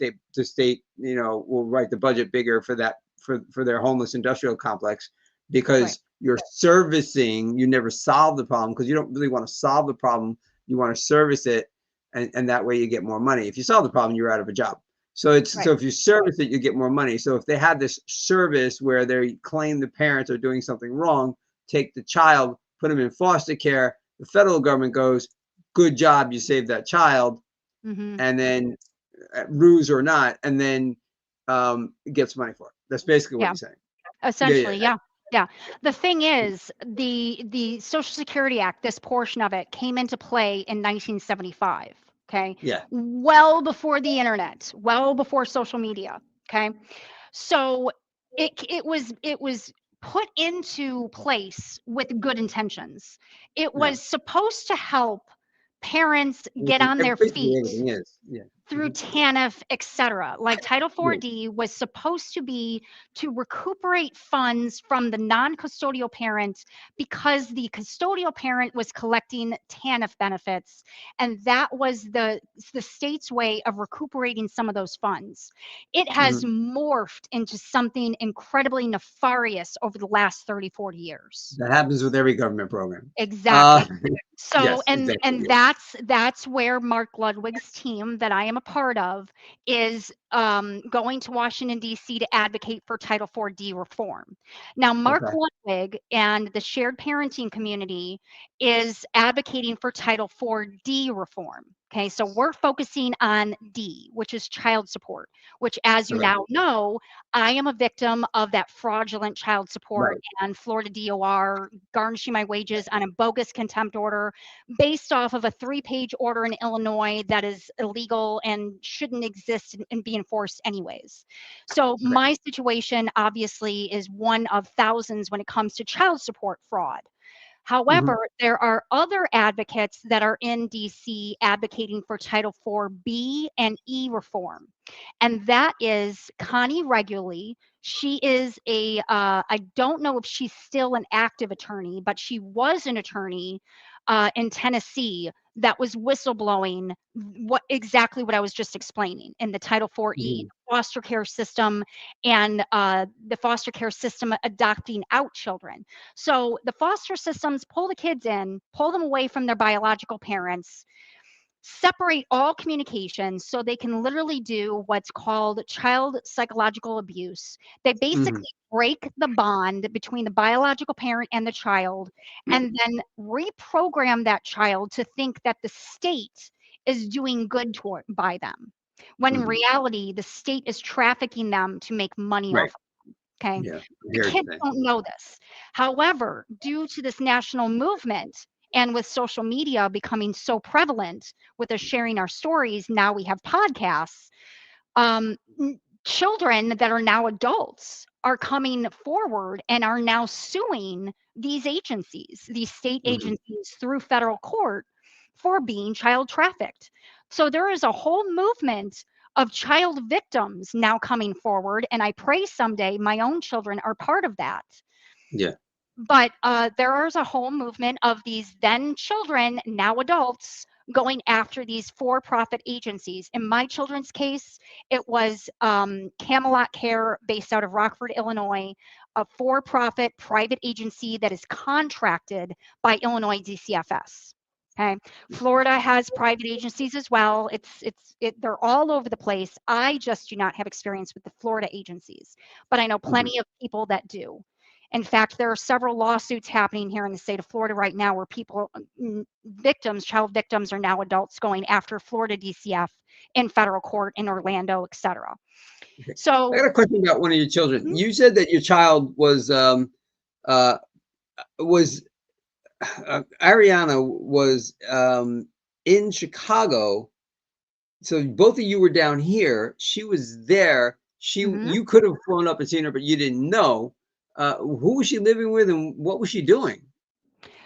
state, will write the budget bigger for that for their homeless industrial complex right, because you're servicing. You never solve the problem because you don't really want to solve the problem. You want to service it, and that way you get more money. If you solve the problem, you're out of a job. So right. if you service it, you get more money. So if they had this service where they claim the parents are doing something wrong, take the child, put them in foster care, the federal government goes, good job, you saved that child, Mhm. and then ruse or not, and then gets money for it. That's basically what Yeah, you're saying. Yeah, essentially, yeah, yeah. Yeah. The thing is, the Social Security Act, this portion of it came into play in 1975, okay? yeah. Well before the internet, well before social media, okay? So it was put into place with good intentions. It Yeah. was supposed to help parents get on their Basically feet everything is. Yeah. through TANF, etc. Like Title Yeah. 4D was supposed to be to recuperate funds from the non-custodial parent because the custodial parent was collecting TANF benefits, and that was the state's way of recuperating some of those funds. It has Mhm. morphed into something incredibly nefarious over the last 30, 40 years. That happens with every government program. Uh, Exactly. So, yes, exactly. and that's where Mark Ludwig's team that I am a part of is going to Washington D.C. to advocate for Title 4D reform. Now, Mark Okay. Ludwig and the shared parenting community is advocating for Title 4D reform. Okay, so we're focusing on D, which is child support, which, as you Okay. now know, I am a victim of that fraudulent child support Right. and Florida DOR garnishing my wages on a bogus contempt order based off of a 3-page order in Illinois that is illegal and shouldn't exist and be enforced anyways. So Okay. my situation obviously is one of thousands when it comes to child support fraud. Hmm. However, there are other advocates that are in DC advocating for Title 4B and E reform. And that is Connie Regularly. She is I don't know if she's still an active attorney, but she was an attorney in Tennessee that was whistleblowing what I was just explaining in the Title 4E, Hmm. foster care system, and the foster care system adopting out children. So the foster systems pull the kids in, pull them away from their biological parents, separate all communication so they can literally do what's called child psychological abuse. They Hmm. basically break the bond between the biological parent and the child and then reprogram that child to think that the state is doing good by them. When in Hmm. reality, the state is trafficking them to make money Right. off. Okay. Yeah. I The hear what kids you're saying. don't know this. However, due to this national movement and with social media becoming so prevalent with us sharing our stories, now we have podcasts. Children that are now adults are coming forward and are now suing these agencies, these state Hmm. agencies through federal court for being child trafficked. So there is a whole movement of child victims now coming forward, and I pray someday my own children are part of that. Yeah. But there is a whole movement of these then children, now adults, going after these for-profit agencies. In my children's case, it was Camelot Care, based out of Rockford, Illinois, a for-profit private agency that is contracted by Illinois DCFS. Okay, Florida has private agencies as well. They're all over the place. I just do not have experience with the Florida agencies, but I know Hmm. plenty of people that do. In fact, there are several lawsuits happening here in the state of Florida right now where people, victims, child victims, are now adults going after Florida DCF in federal court in Orlando, etc. Okay. I So, got a question about one of your children. mhm, You said that your child was uh, Ariana was in Chicago. So both of you were down here. She was there. mhm. You could have flown up and seen her, but you didn't know. Who was she living with, and what was she doing?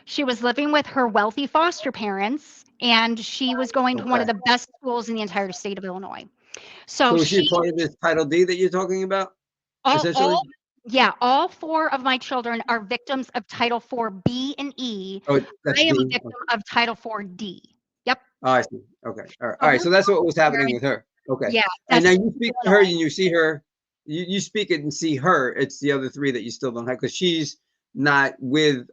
She was living with her wealthy foster parents, and she was going to one Okay. of the best schools in the entire state of Illinois. So So was she a she, part of this Title D that you're talking about, essentially? all, yeah, all four of my children are victims of Title IV B and E. Oh, I that's am a D. victim of Title IV D. Yep. Oh, I see. Okay. All right. So All her right. So that's what was children are happening in, with her. Okay. yeah, And that's now you speak to her Illinois. and you see her. You speak it and see her. It's the other three that you still don't have because she's not with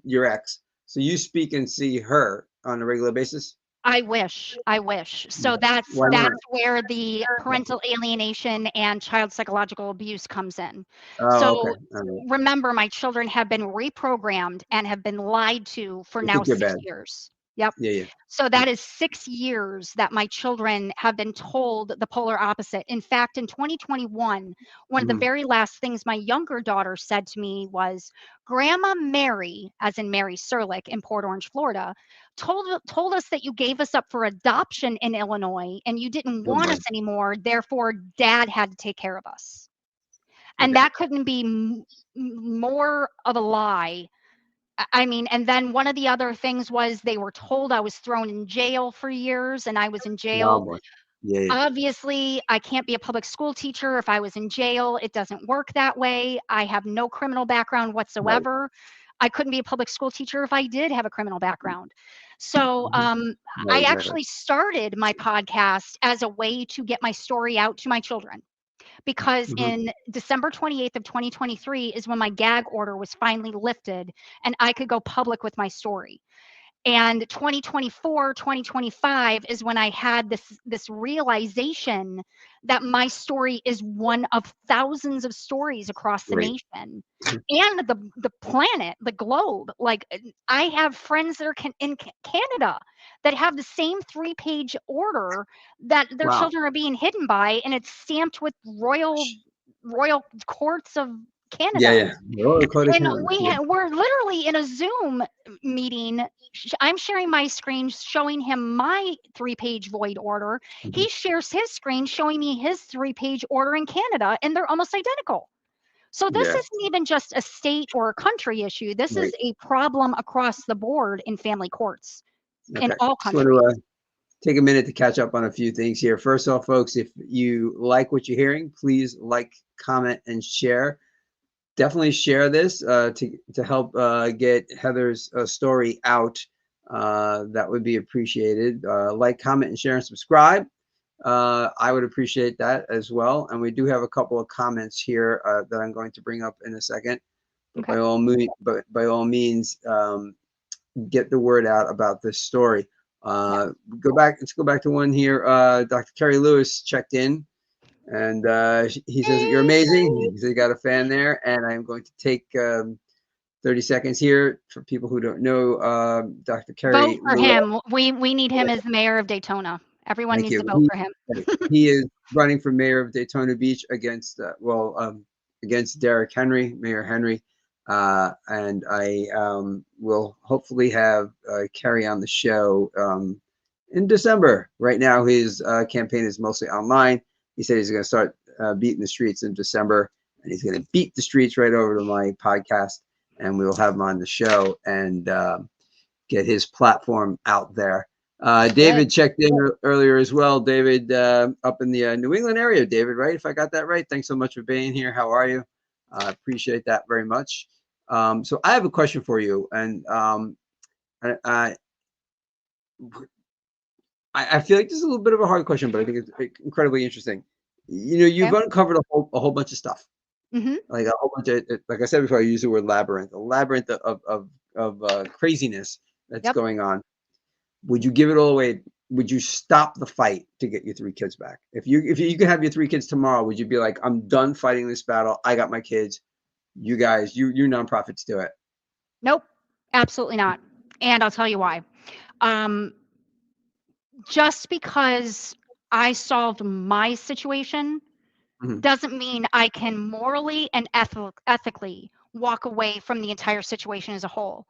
your ex. So you speak and see her on a regular basis. I wish, I wish. So Why not? that's where the parental alienation and child psychological abuse comes in. Oh, okay. So All right. remember, my children have been reprogrammed and have been lied to for I now think you're 6 bad. years. Yep. Yeah, yeah. So Yeah. that is 6 years that my children have been told the polar opposite. In fact, in 2021, one of the Mhm. very last things my younger daughter said to me was, "Grandma Mary," as in Mary Serlick in Port Orange, Florida, told us that you gave us up for adoption in Illinois and you didn't Oh want boy. us anymore, therefore dad had to take care of us. And Okay. that couldn't be more of a lie. I mean, and then one of the other things was they were told I was thrown in jail for years and I was in Oh jail. boy. Yeah, yeah. Obviously, I can't be a public school teacher if I was in jail. It doesn't work that way. I have no criminal background Right. whatsoever. I couldn't be a public school teacher if I did have a criminal background. So, Mhm. Right. I Exactly. actually started my podcast as a way to get my story out to my children because Mhm. in December 28th of 2023 is when my gag order was finally lifted and I could go public with my story. And 2024, 2025 is when I had this realization that my story is one of thousands of stories across the Great. nation and the planet, the globe. Like, I have friends that are in Canada that have the same 3-page order that their Wow. children are being hidden by, and it's stamped with royal courts of Yeah, Canada. yeah. Royal Code of And Canada. Yeah. we're literally in a Zoom meeting. I'm sharing my screen, showing him my 3-page void order. Mhm. He shares his screen, showing me his 3-page order in Canada, and they're almost identical. So this Yeah. isn't even just a state or a country issue. This Right. is a problem across the board in family courts in Okay. all Just want to countries. take a minute to catch up on a few things here. First off, folks, if you like what you're hearing, please like, comment, and share. Definitely share this to help get Heather's story out. That would be appreciated. Like, comment, and share, and subscribe. I would appreciate that as well. And we do have a couple of comments here that I'm going to bring up in a second. But Okay. by all means, get the word out about this story. Yeah. Let's go back to one here. Dr. Kerry Lewis checked in, and he says that you're amazing. He says he got a fan there, and I'm going to take 30 seconds here for people who don't know Dr. Vote Kerry for Lewis. him. We need him as the mayor of Daytona. Everyone Thank needs to you. vote for him. He is running for mayor of Daytona Beach against against Derek Henry, Mayor Henry. And I will hopefully have Kerry on the show in December. Right now, his campaign is mostly online. He said he's going to start beating the streets in December, and he's going to beat the streets right over to my podcast, and we will have him on the show and get his platform out there. Good. David checked in earlier as well. David, up in the New England area, David, right? If I got that right. Thanks so much for being here. How are you? Appreciate that very much. So I have a question for you, and I, I feel like this is a little bit of a hard question, but I think it's incredibly interesting. You know, you've Okay. uncovered a whole bunch of stuff, Hmm. like a whole bunch of, like I said before, I use the word labyrinth, a labyrinth of craziness that's Yep. going on. Would you give it all away? Would you stop the fight to get your 3 kids back? If you could have your 3 kids tomorrow, would you be like, I'm done fighting this battle. I got my kids. you guys, you nonprofits do it. Nope, absolutely not. And I'll tell you why. Um, just because I solved my situation Mhm. doesn't mean I can morally and ethically walk away from the entire situation as a whole.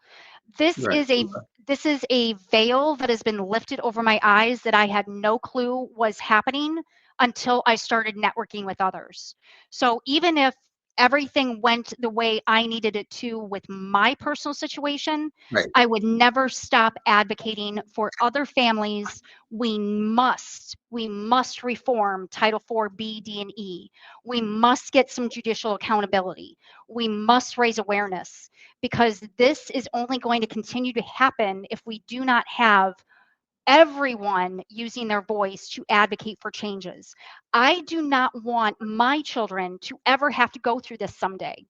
This Right. is a this is a veil that has been lifted over my eyes that I had no clue was happening until I started networking with others. So even if everything went the way I needed it to with my personal situation, Right. I would never stop advocating for other families. We must reform Title IV B, D, and E. We must get some judicial accountability. We must raise awareness, because this is only going to continue to happen if we do not have everyone using their voice to advocate for changes. I do not want my children to ever have to go through this someday.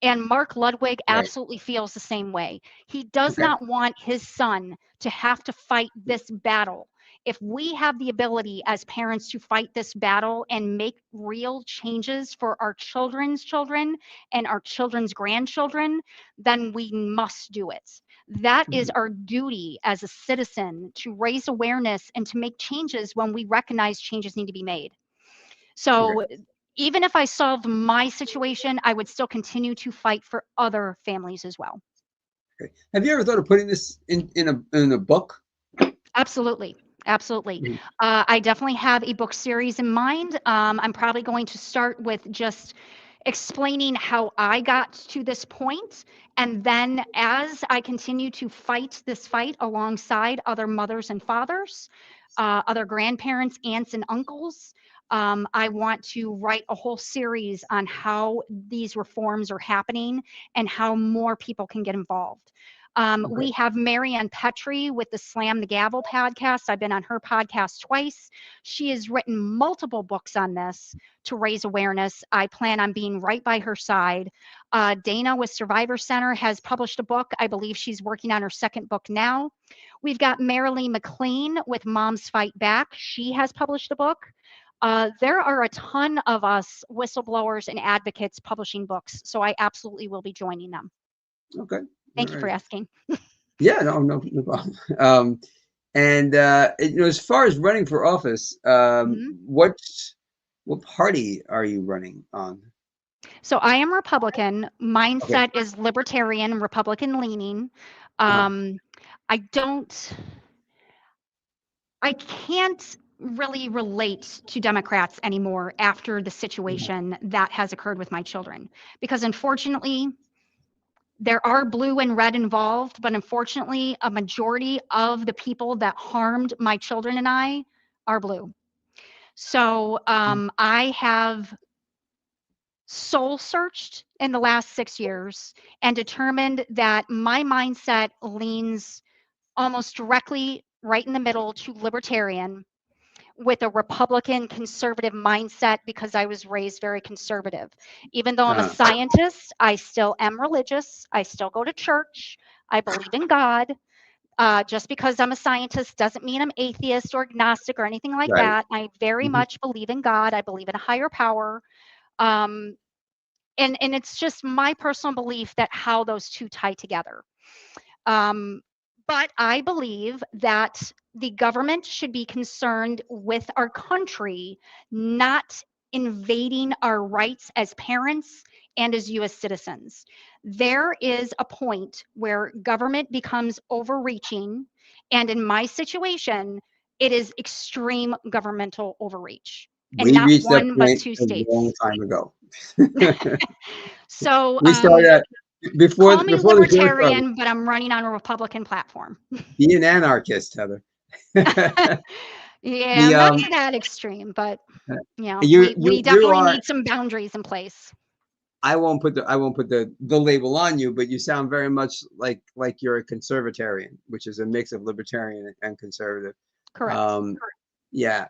And Mark Ludwig Right. absolutely feels the same way. He does Okay. not want his son to have to fight this battle. If we have the ability as parents to fight this battle and make real changes for our children's children and our children's grandchildren, then we must do it. That is Mhm. our duty as a citizen, to raise awareness and to make changes when we recognize changes need to be made. Okay. So even if I solved my situation, I would still continue to fight for other families as well. Okay. Have you ever thought of putting this in a book? Absolutely. Absolutely. Mhm. I definitely have a book series in mind. I'm probably going to start with just explaining how I got to this point. And then as I continue to fight this fight alongside other mothers and fathers, other grandparents, aunts, and uncles, I want to write a whole series on how these reforms are happening and how more people can get involved. Okay. We have Marianne Petrie with the Slam the Gavel podcast. I've been on her podcast twice. She has written multiple books on this to raise awareness. I plan on being right by her side. Dana with Survivor Center has published a book. I believe she's working on her second book now. We've got Marilee McLean with Moms Fight Back. She has published a book. There are a ton of us whistleblowers and advocates publishing books, so I absolutely will be joining them. Okay. All Thank you for right. asking. Yeah. No problem. And as far as running for office, Mhm. what party are you running on? So I am Republican. Okay. Mindset is libertarian, Republican leaning. Uh-huh. Um, I don't, I can't really relate to Democrats anymore after the situation that has occurred with my children, because unfortunately, there are blue and red involved, but unfortunately, a majority of the people that harmed my children and I are blue. So I have soul searched in the last 6 years and determined that my mindset leans almost directly right in the middle to libertarian, with a Republican conservative mindset, because I was raised very conservative. Even though I'm a Uh, scientist, I still am religious. I still go to church. I believe in God. Just because I'm a scientist doesn't mean I'm atheist or agnostic or anything like right. that. I very Mhm. much believe in God. I believe in a higher power. Um, and it's just my personal belief that how those two tie together. Um, but I believe that the government should be concerned with our country, not invading our rights as parents and as US citizens. There is a point where government becomes overreaching, and in my situation, it is extreme governmental overreach, and We not reached that one but point two a long states. time ago. So We started at call me before the show started. libertarian, but I'm running on a Republican platform. Be an anarchist, Heather. Yeah, the I'm not to that extreme, but you we you definitely are. need some boundaries in place. I won't put the label on you, but you sound very much like you're a conservatarian, which is a mix of libertarian and conservative. Correct. Um, yeah.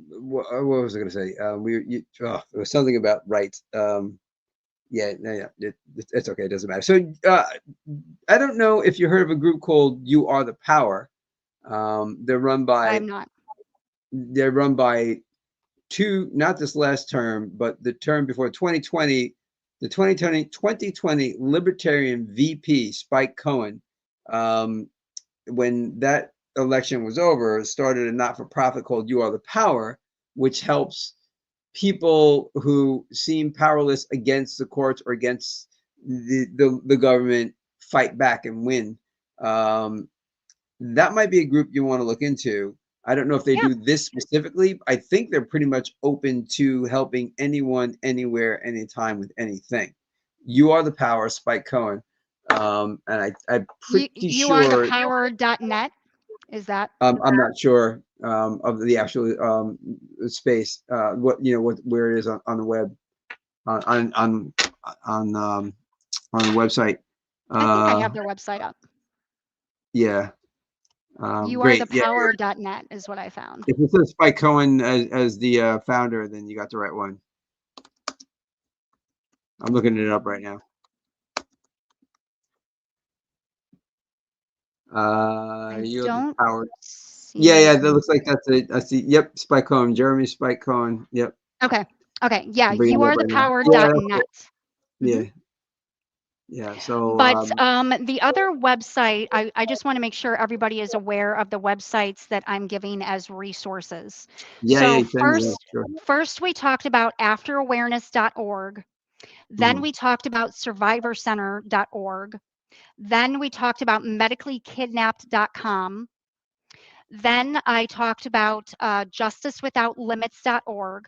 What was I going to say? It was something about rights. Yeah, yeah, it's okay. It doesn't matter. So I don't know if you heard of a group called "You Are the Power." Um, they're run by I'm not. they're run by not this last term, but the term before 2020, the 2020 Libertarian VP, Spike Cohen, when that election was over, started a not-for-profit called You Are the Power, which helps people who seem powerless against the courts or against the government fight back and win. That might be a group you want to look into. I don't know if they Yeah. do this specifically. I think they're pretty much open to helping anyone, anywhere, anytime with anything. You Are the Power, Spike Cohen. And I'm pretty sure. youarethepower.net. Is that? I'm not sure of the actual space. Where it is on the web, on the website. I think I have their website up. Yeah. Great. Yeah. youarethepower.net is what I found. If it says Spike Cohen as the founder, then you got the right one. I'm looking it up right now. You have the power. Yeah, that looks like that's it. I see. Yep, Spike Cohen, Jeremy Spike Cohen. Yep. Okay. Yeah, youarethepower.net. Yeah. Yeah. So, but the other website, I just want to make sure everybody is aware of the websites that I'm giving as resources. Yeah. So first we talked about afterawareness.org. Then we talked about survivorcenter.org. Then we talked about medicallykidnapped.com. Then I talked about justicewithoutlimits.org.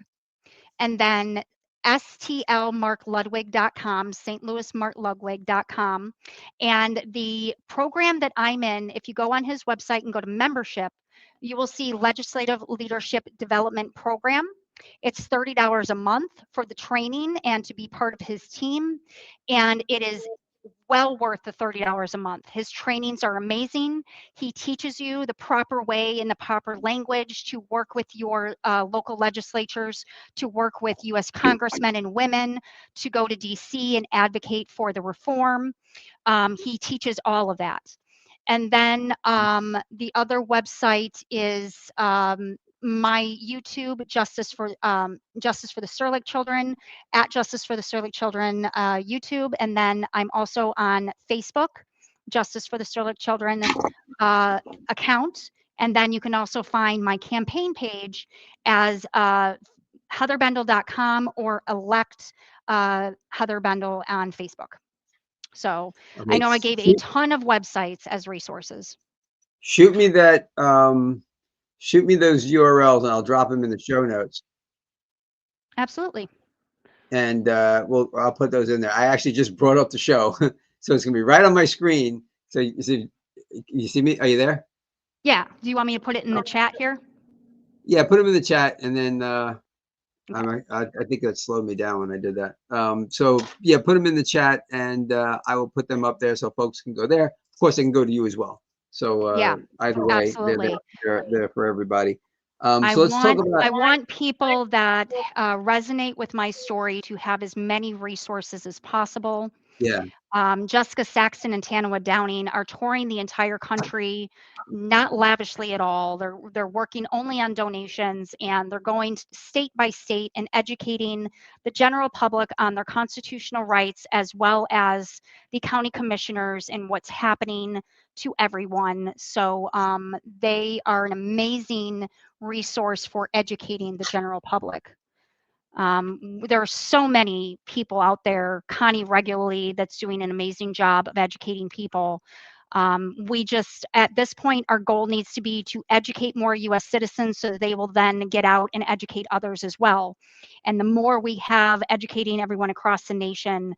And then stlmarkludwig.com, stlouismarkludwig.com. And the program that I'm in, if you go on his website and go to membership, you will see Legislative Leadership Development Program. It's $30 a month for the training and to be part of his team. And it is well worth the $30 a month. His trainings are amazing. He teaches you the proper way and the proper language to work with your local legislatures, to work with U.S. congressmen and women, to go to D.C. and advocate for the reform. He teaches all of that. And then the other website is my YouTube, Justice for the Serlick Children, at Justice for the Serlick Children YouTube, and then I'm also on Facebook, Justice for the Serlick Children account, and then you can also find my campaign page as heatherbendl.com or elect Heather Bendl on Facebook. So I know I gave a ton of websites as resources. Shoot me that. Shoot me those URLs, and I'll drop them in the show notes. Absolutely. And I'll put those in there. I actually just brought up the show, so it's gonna be right on my screen. So you see me? Are you there? Yeah. Do you want me to put it in the chat here? Yeah, put them in the chat, and then I think that slowed me down when I did that. So yeah, put them in the chat, and I will put them up there so folks can go there. Of course, they can go to you as well. So yeah, either way, absolutely. they're there for everybody. So let's talk about. I want people that resonate with my story to have as many resources as possible. Yeah. Jessica Saxton and Tanawa Downing are touring the entire country, not lavishly at all. They're working only on donations, and they're going state by state and educating the general public on their constitutional rights, as well as the county commissioners and what's happening to everyone. So they are an amazing resource for educating the general public. There are so many people out there, Connie regularly, that's doing an amazing job of educating people. We just, at this point, our goal needs to be to educate more U.S. citizens so that they will then get out and educate others as well. And the more we have educating everyone across the nation,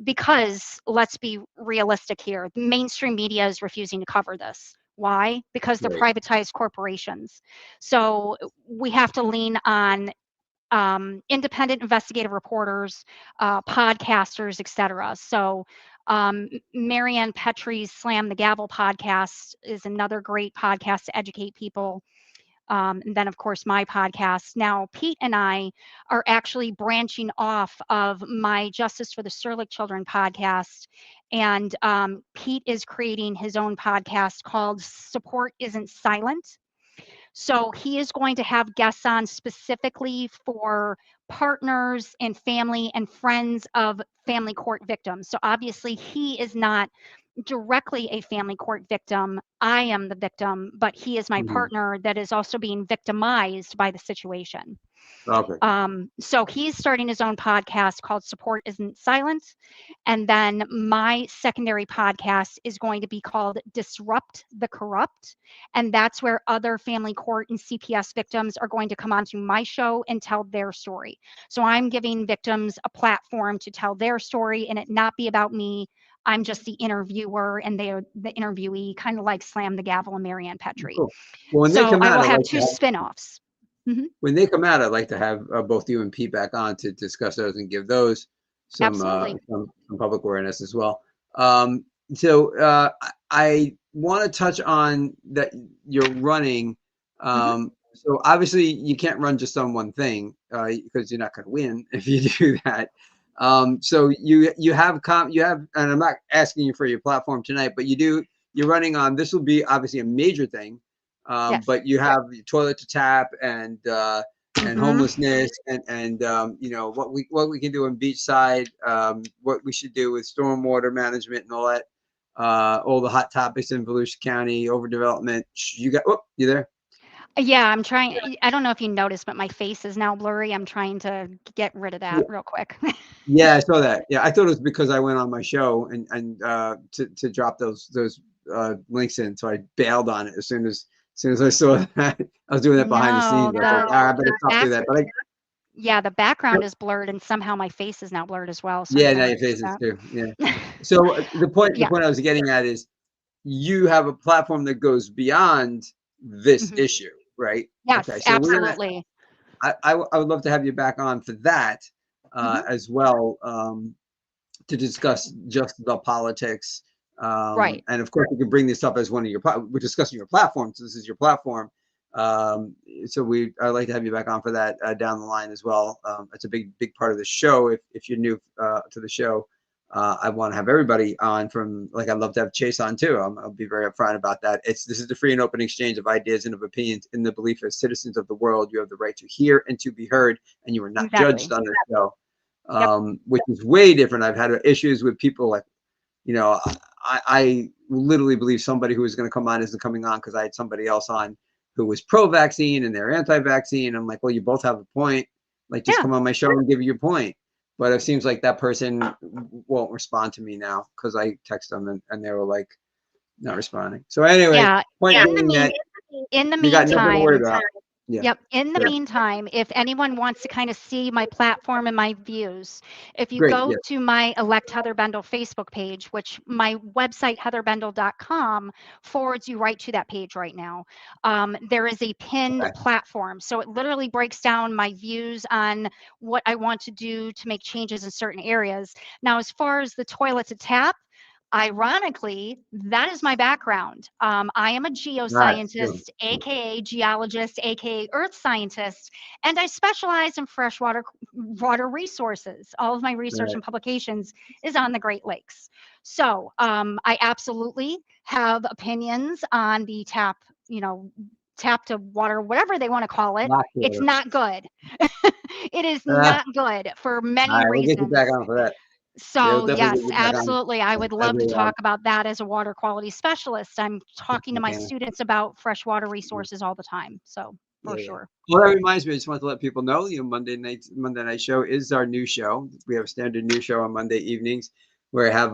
because let's be realistic here, the mainstream media is refusing to cover this. Why? Because they're privatized corporations. So we have to lean on independent investigative reporters, podcasters, etc. So Marianne Petrie's Slam the Gavel podcast is another great podcast to educate people. And then, of course, my podcast. Now, Pete and I are actually branching off of my Justice for the Serlick Children podcast. And Pete is creating his own podcast called Support Isn't Silent. So he is going to have guests on specifically for partners and family and friends of family court victims. So obviously he is not directly a family court victim. I am the victim, but he is my partner that is also being victimized by the situation. Okay. So he's starting his own podcast called Support Isn't Silent. And then my secondary podcast is going to be called Disrupt the Corrupt. And that's where other family court and CPS victims are going to come onto my show and tell their story. So I'm giving victims a platform to tell their story and it not be about me. I'm just the interviewer and they're the interviewee, kind of like Slam the Gavel and Marianne Petrie. Cool. Well, when they So come I out, will I'd have like to two spin-offs. when they come out, I'd like to have both you and Pete back on to discuss those and give those some public awareness as well. So I want to touch on that you're running. So obviously you can't run just on one thing because you're not going to win if you do that. So you have, and I'm not asking you for your platform tonight, but you're running on, this will be obviously a major thing. Yes. But you have toilet to tap and homelessness and you know what we can do in beachside, what we should do with stormwater management and all that, all the hot topics in Volusia County, overdevelopment. You there? Yeah, I'm trying. I don't know if you noticed, but my face is now blurry. I'm trying to get rid of that real quick. Yeah, I saw that. Yeah, I thought it was because I went on my show and to drop those links in, so I bailed on it as soon as I saw that. I was doing that behind the scenes. I was like, I better stop doing that. But yeah, the background is blurred, and somehow my face is now blurred as well. So yeah, now your face is too. Yeah. So the point I was getting at is you have a platform that goes beyond this issue, right? Yes, okay, so absolutely. I would love to have you back on for that as well, to discuss just the politics. Right. And of course, you can bring this up as one of your, we're discussing your platform. So this is your platform. So I'd like to have you back on for that down the line as well. It's a big part of the show. If you're new to the show, I want to have everybody on from, like, I'd love to have Chase on too. I'll be very upfront about that. This is the free and open exchange of ideas and of opinions in the belief as citizens of the world, you have the right to hear and to be heard, and you are not judged on this show. Which is way different. I've had issues with people like, you know, I literally believe somebody who was going to come on isn't coming on because I had somebody else on who was pro-vaccine and they're anti-vaccine. I'm like, well, you both have a point. Like, just come on my show and give your point. But it seems like that person won't respond to me now because I text them and they were like not responding. So anyway, in the meantime, in the meantime, if anyone wants to kind of see my platform and my views, if you go to my Elect Heather Bendl Facebook page, which my website, heatherbendl.com, forwards you right to that page right now. There is a pinned platform. So it literally breaks down my views on what I want to do to make changes in certain areas. Now, as far as the toilet to tap, ironically, that is my background. I am a geoscientist, aka geologist, aka earth scientist, and I specialize in freshwater water resources. All of my research and publications is on the Great Lakes. So I absolutely have opinions on the tap to water, whatever they want to call it. It's not good. It is not good for many reasons. We'll get you back on for that. So yes, absolutely. I would love to talk about that as a water quality specialist. I'm talking to my students about freshwater resources all the time. So for sure. Well, that reminds me, I just want to let people know, Monday night show is our new show. We have a standard new show on Monday evenings where I have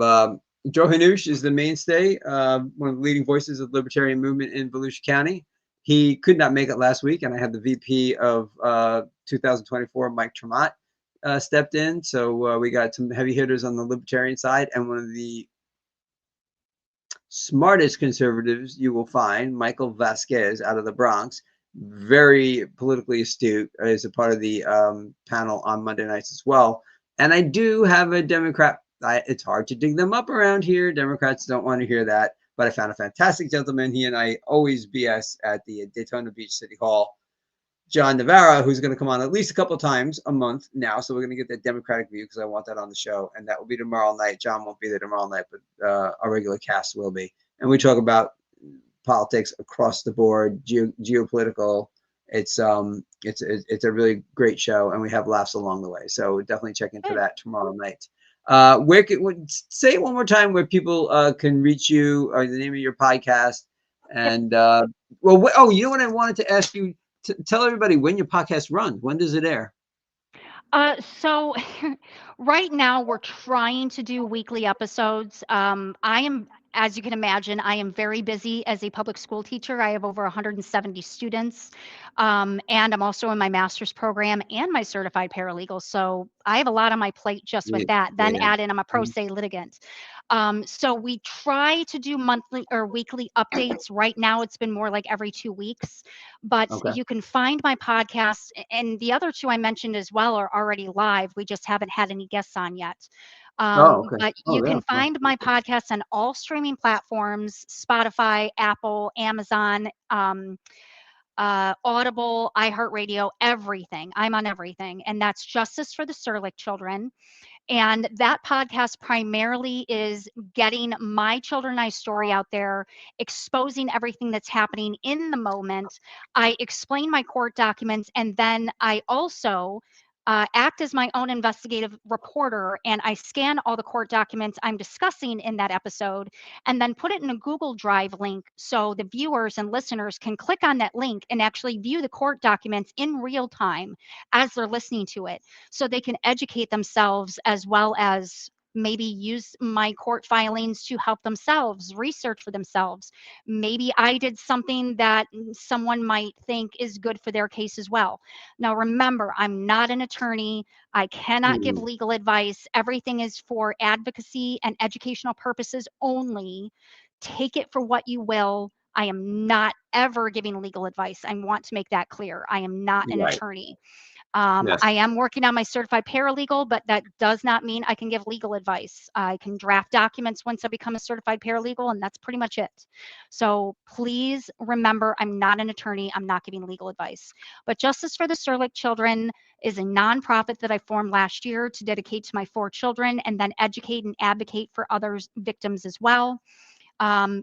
Joe Hanush is the mainstay, one of the leading voices of the libertarian movement in Volusia County. He could not make it last week, and I had the VP of 2024, Mike Tremont, stepped in. So we got some heavy hitters on the libertarian side, and one of the smartest conservatives you will find, Michael Vasquez out of the Bronx, very politically astute, is a part of the panel on Monday nights as well. And I do have a Democrat. It's hard to dig them up around here. Democrats don't want to hear that, but I found a fantastic gentleman. He and I always BS at the Daytona Beach City Hall, John Navarra, who's going to come on at least a couple times a month now. So we're going to get that Democratic view because I want that on the show. And that will be tomorrow night. John won't be there tomorrow night, but our regular cast will be. And we talk about politics across the board, geopolitical. It's a really great show, and we have laughs along the way. So definitely check into that tomorrow night. Say it one more time where people can reach you, or the name of your podcast, and oh, you know what I wanted to ask you? Tell everybody when your podcast runs. When does it air? So right now we're trying to do weekly episodes. I am, as you can imagine, I am very busy as a public school teacher. I have over 170 students, and I'm also in my master's program and my certified paralegal. So I have a lot on my plate just with Yeah, that. Then yeah. add in I'm a pro se litigant. So we try to do monthly or weekly updates. Right now, it's been more like every 2 weeks, but Okay. you can find my podcast. And the other two I mentioned as well are already live. We just haven't had any guests on yet. Oh, okay. But Oh, you yeah. can find my podcast on all streaming platforms: Spotify, Apple, Amazon, Audible, iHeartRadio, everything. I'm on everything. And that's Justice for the Serlick Children. And that podcast primarily is getting my children and I story out there, exposing everything that's happening in the moment. I explain my court documents, and then I also act as my own investigative reporter, and I scan all the court documents I'm discussing in that episode and then put it in a Google Drive link so the viewers and listeners can click on that link and actually view the court documents in real time as they're listening to it, so they can educate themselves as well as maybe use my court filings to help themselves research for themselves. Maybe I did something that someone might think is good for their case as well. Now, remember, I'm not an attorney. I cannot give Mhm. legal advice. Everything is for advocacy and educational purposes only. Take it for what you will. I am not ever giving legal advice. I want to make that clear. I am not an Right. attorney. Yes. I am working on my certified paralegal, but that does not mean I can give legal advice. I can draft documents once I become a certified paralegal, and that's pretty much it. So please remember, I'm not an attorney. I'm not giving legal advice. But Justice for the Serlick Children is a nonprofit that I formed last year to dedicate to my 4 children and then educate and advocate for others victims as well.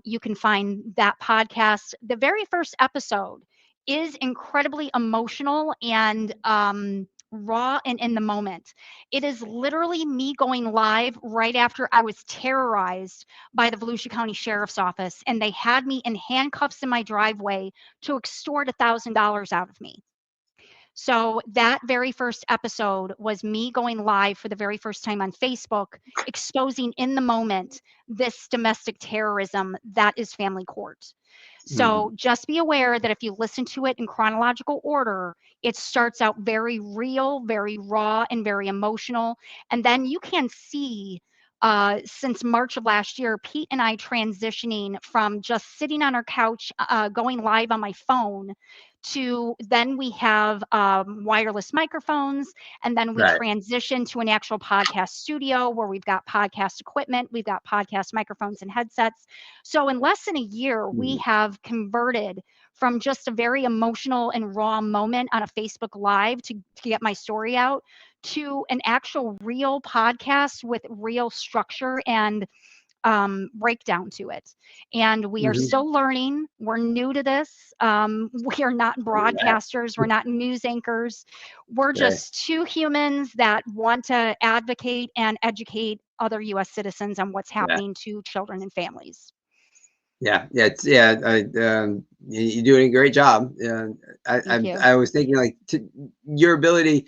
You can find that podcast. The very first episode is incredibly emotional and raw and in the moment. It is literally me going live right after I was terrorized by the Volusia County Sheriff's Office, and they had me in handcuffs in my driveway to extort $1,000 out of me. So that very first episode was me going live for the very first time on Facebook, exposing in the moment this domestic terrorism that is family court. So Mhm. just be aware that if you listen to it in chronological order, it starts out very real, very raw, and very emotional. And then you can see since March of last year, Pete and I transitioning from just sitting on our couch, going live on my phone, to then we have wireless microphones, and then we Right. transition to an actual podcast studio where we've got podcast equipment, we've got podcast microphones and headsets. So in less than a year, we Mhm. have converted from just a very emotional and raw moment on a Facebook Live to get my story out to an actual real podcast with real structure and breakdown to it. And we are Mhm. still learning. We're new to this. We are not Right. broadcasters, we're not news anchors. We're Right. just 2 humans that want to advocate and educate other US citizens on what's Yeah. happening to children and families. Yeah. Yeah. You're doing a great job. Thank you. I was thinking like your ability,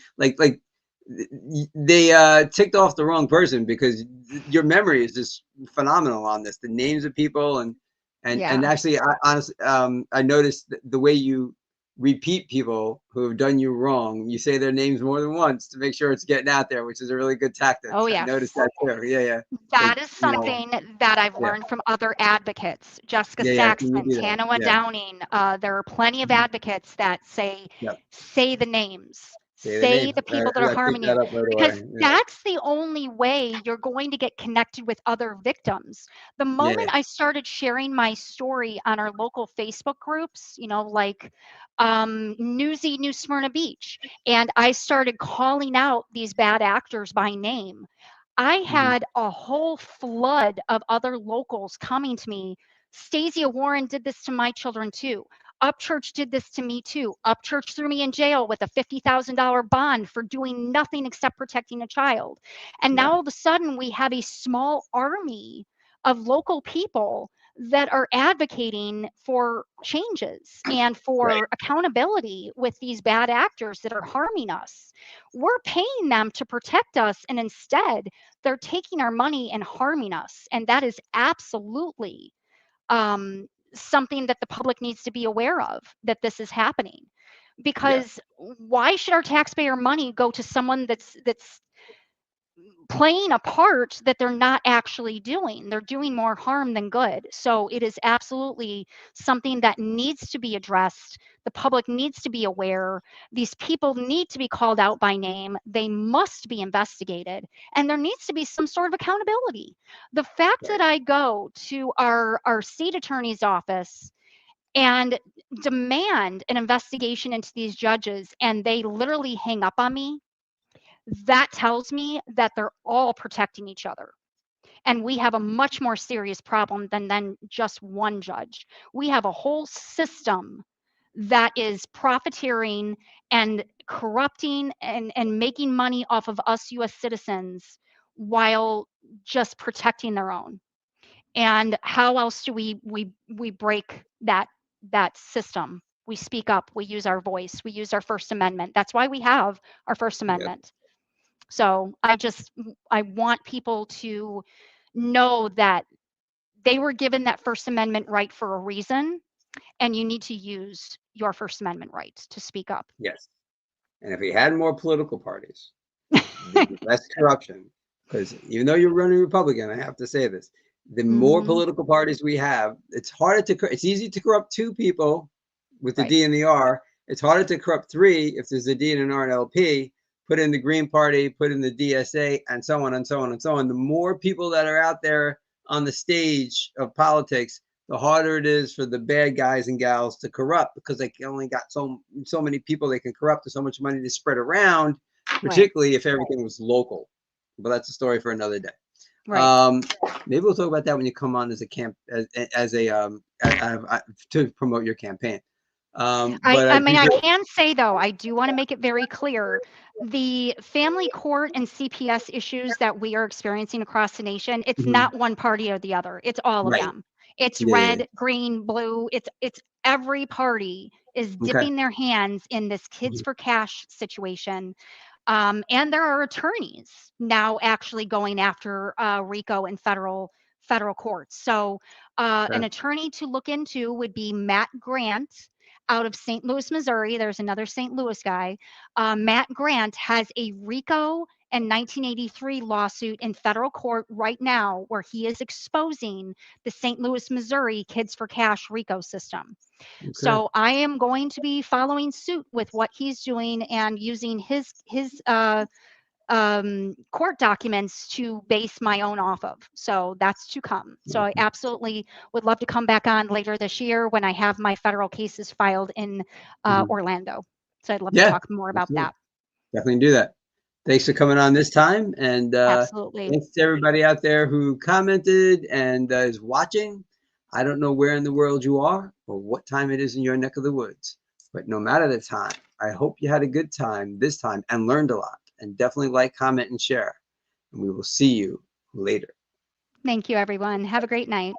they ticked off the wrong person because your memory is just phenomenal on this. The names of people and Yeah. actually, I honestly, I noticed the way you repeat people who have done you wrong. You say their names more than once to make sure it's getting out there, which is a really good tactic. Oh, I noticed yes. that too. Yeah, yeah. That Like, is something that I've yeah, learned from other advocates. Jessica yeah, yeah. Can you Saxman, do that? Tanoa Yeah. Downing. There are plenty of Mhm. advocates that Yep. say the names, Say the say name. the people that are I picked harming you, that up right because away. that's the only way you're going to get connected with other victims. The Yeah, moment yeah. I started sharing my story on our local Facebook groups, like Newsy New Smyrna Beach, and I started calling out these bad actors by name, I Mhm. had a whole flood of other locals coming to me Stacey Warren did this to my children too. Upchurch did this to me too. Upchurch threw me in jail with a $50,000 bond for doing nothing except protecting a child. And Yeah. now all of a sudden we have a small army of local people that are advocating for changes and Right. for accountability with these bad actors that are harming us. We're paying them to protect us, and instead they're taking our money and harming us. And that is absolutely something that the public needs to be aware of, that this is happening. Yeah. Because why should our taxpayer money go to someone that's playing a part that they're not actually doing? They're doing more harm than good. So it is absolutely something that needs to be addressed. The public needs to be aware. These people need to be called out by name. They must be investigated. And there needs to be some sort of accountability. The fact Right. that I go to our state attorney's office and demand an investigation into these judges, and they literally hang up on me, that tells me that they're all protecting each other. And we have a much more serious problem than just one judge. We have a whole system that is profiteering and corrupting and making money off of us US citizens while just protecting their own. And how else do we break that system? We speak up, we use our voice, we use our First Amendment. That's why we have our First Yeah. Amendment. So I want people to know that they were given that First Amendment right for a reason, and you need to use your First Amendment right to speak up. Yes. And if we had more political parties, there'd be less corruption. Because even though you're running Republican, I have to say this: the more Mhm. political parties we have, it's harder to. It's easy to corrupt two people with the Right. D and the R. It's harder to corrupt three if there's a D and an R and LP. Put in the Green Party, put in the DSA, and so on and so on and so on. The more people that are out there on the stage of politics, the harder it is for the bad guys and gals to corrupt, because they only got so many people they can corrupt and so much money to spread around, Right. particularly if everything was local. But that's a story for another day. Right. Maybe we'll talk about that when you come on as a to promote your campaign. But I I mean, I appreciate. can say, though, I do want to make it very clear, the family court and CPS issues that we are experiencing across the nation, it's Mhm. not one party or the other. It's all of Right. them. It's Yeah, yeah, red, green, blue. It's every party is yeah. Okay. dipping their hands in this kids Mhm. for cash situation. And there are attorneys now actually going after RICO in federal courts. So an Okay. attorney to look into would be Matt Grant out of St. Louis, Missouri. There's another St. Louis guy. Matt Grant has a RICO and 1983 lawsuit in federal court right now where he is exposing the St. Louis, Missouri Kids for Cash RICO system. Okay. So I am going to be following suit with what he's doing and using his court documents to base my own off of. So that's to come. So I absolutely would love to come back on later this year when I have my federal cases filed in Mhm. Orlando. So I'd love to Yeah, talk more about absolutely. that. Definitely do that. Thanks for coming on this time, and Absolutely. thanks to everybody out there who commented and is watching. I don't know where in the world you are or what time it is in your neck of the woods, but no matter the time, I hope you had a good time this time and learned a lot. And definitely like, comment, and share. And we will see you later. Thank you, everyone. Have a great night.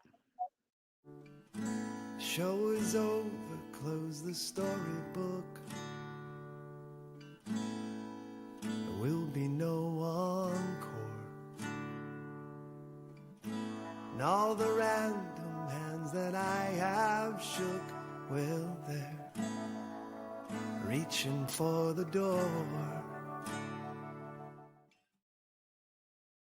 Show is over, close the storybook. There will be no encore. And all the random hands that I have shook, well, they're reaching for the door.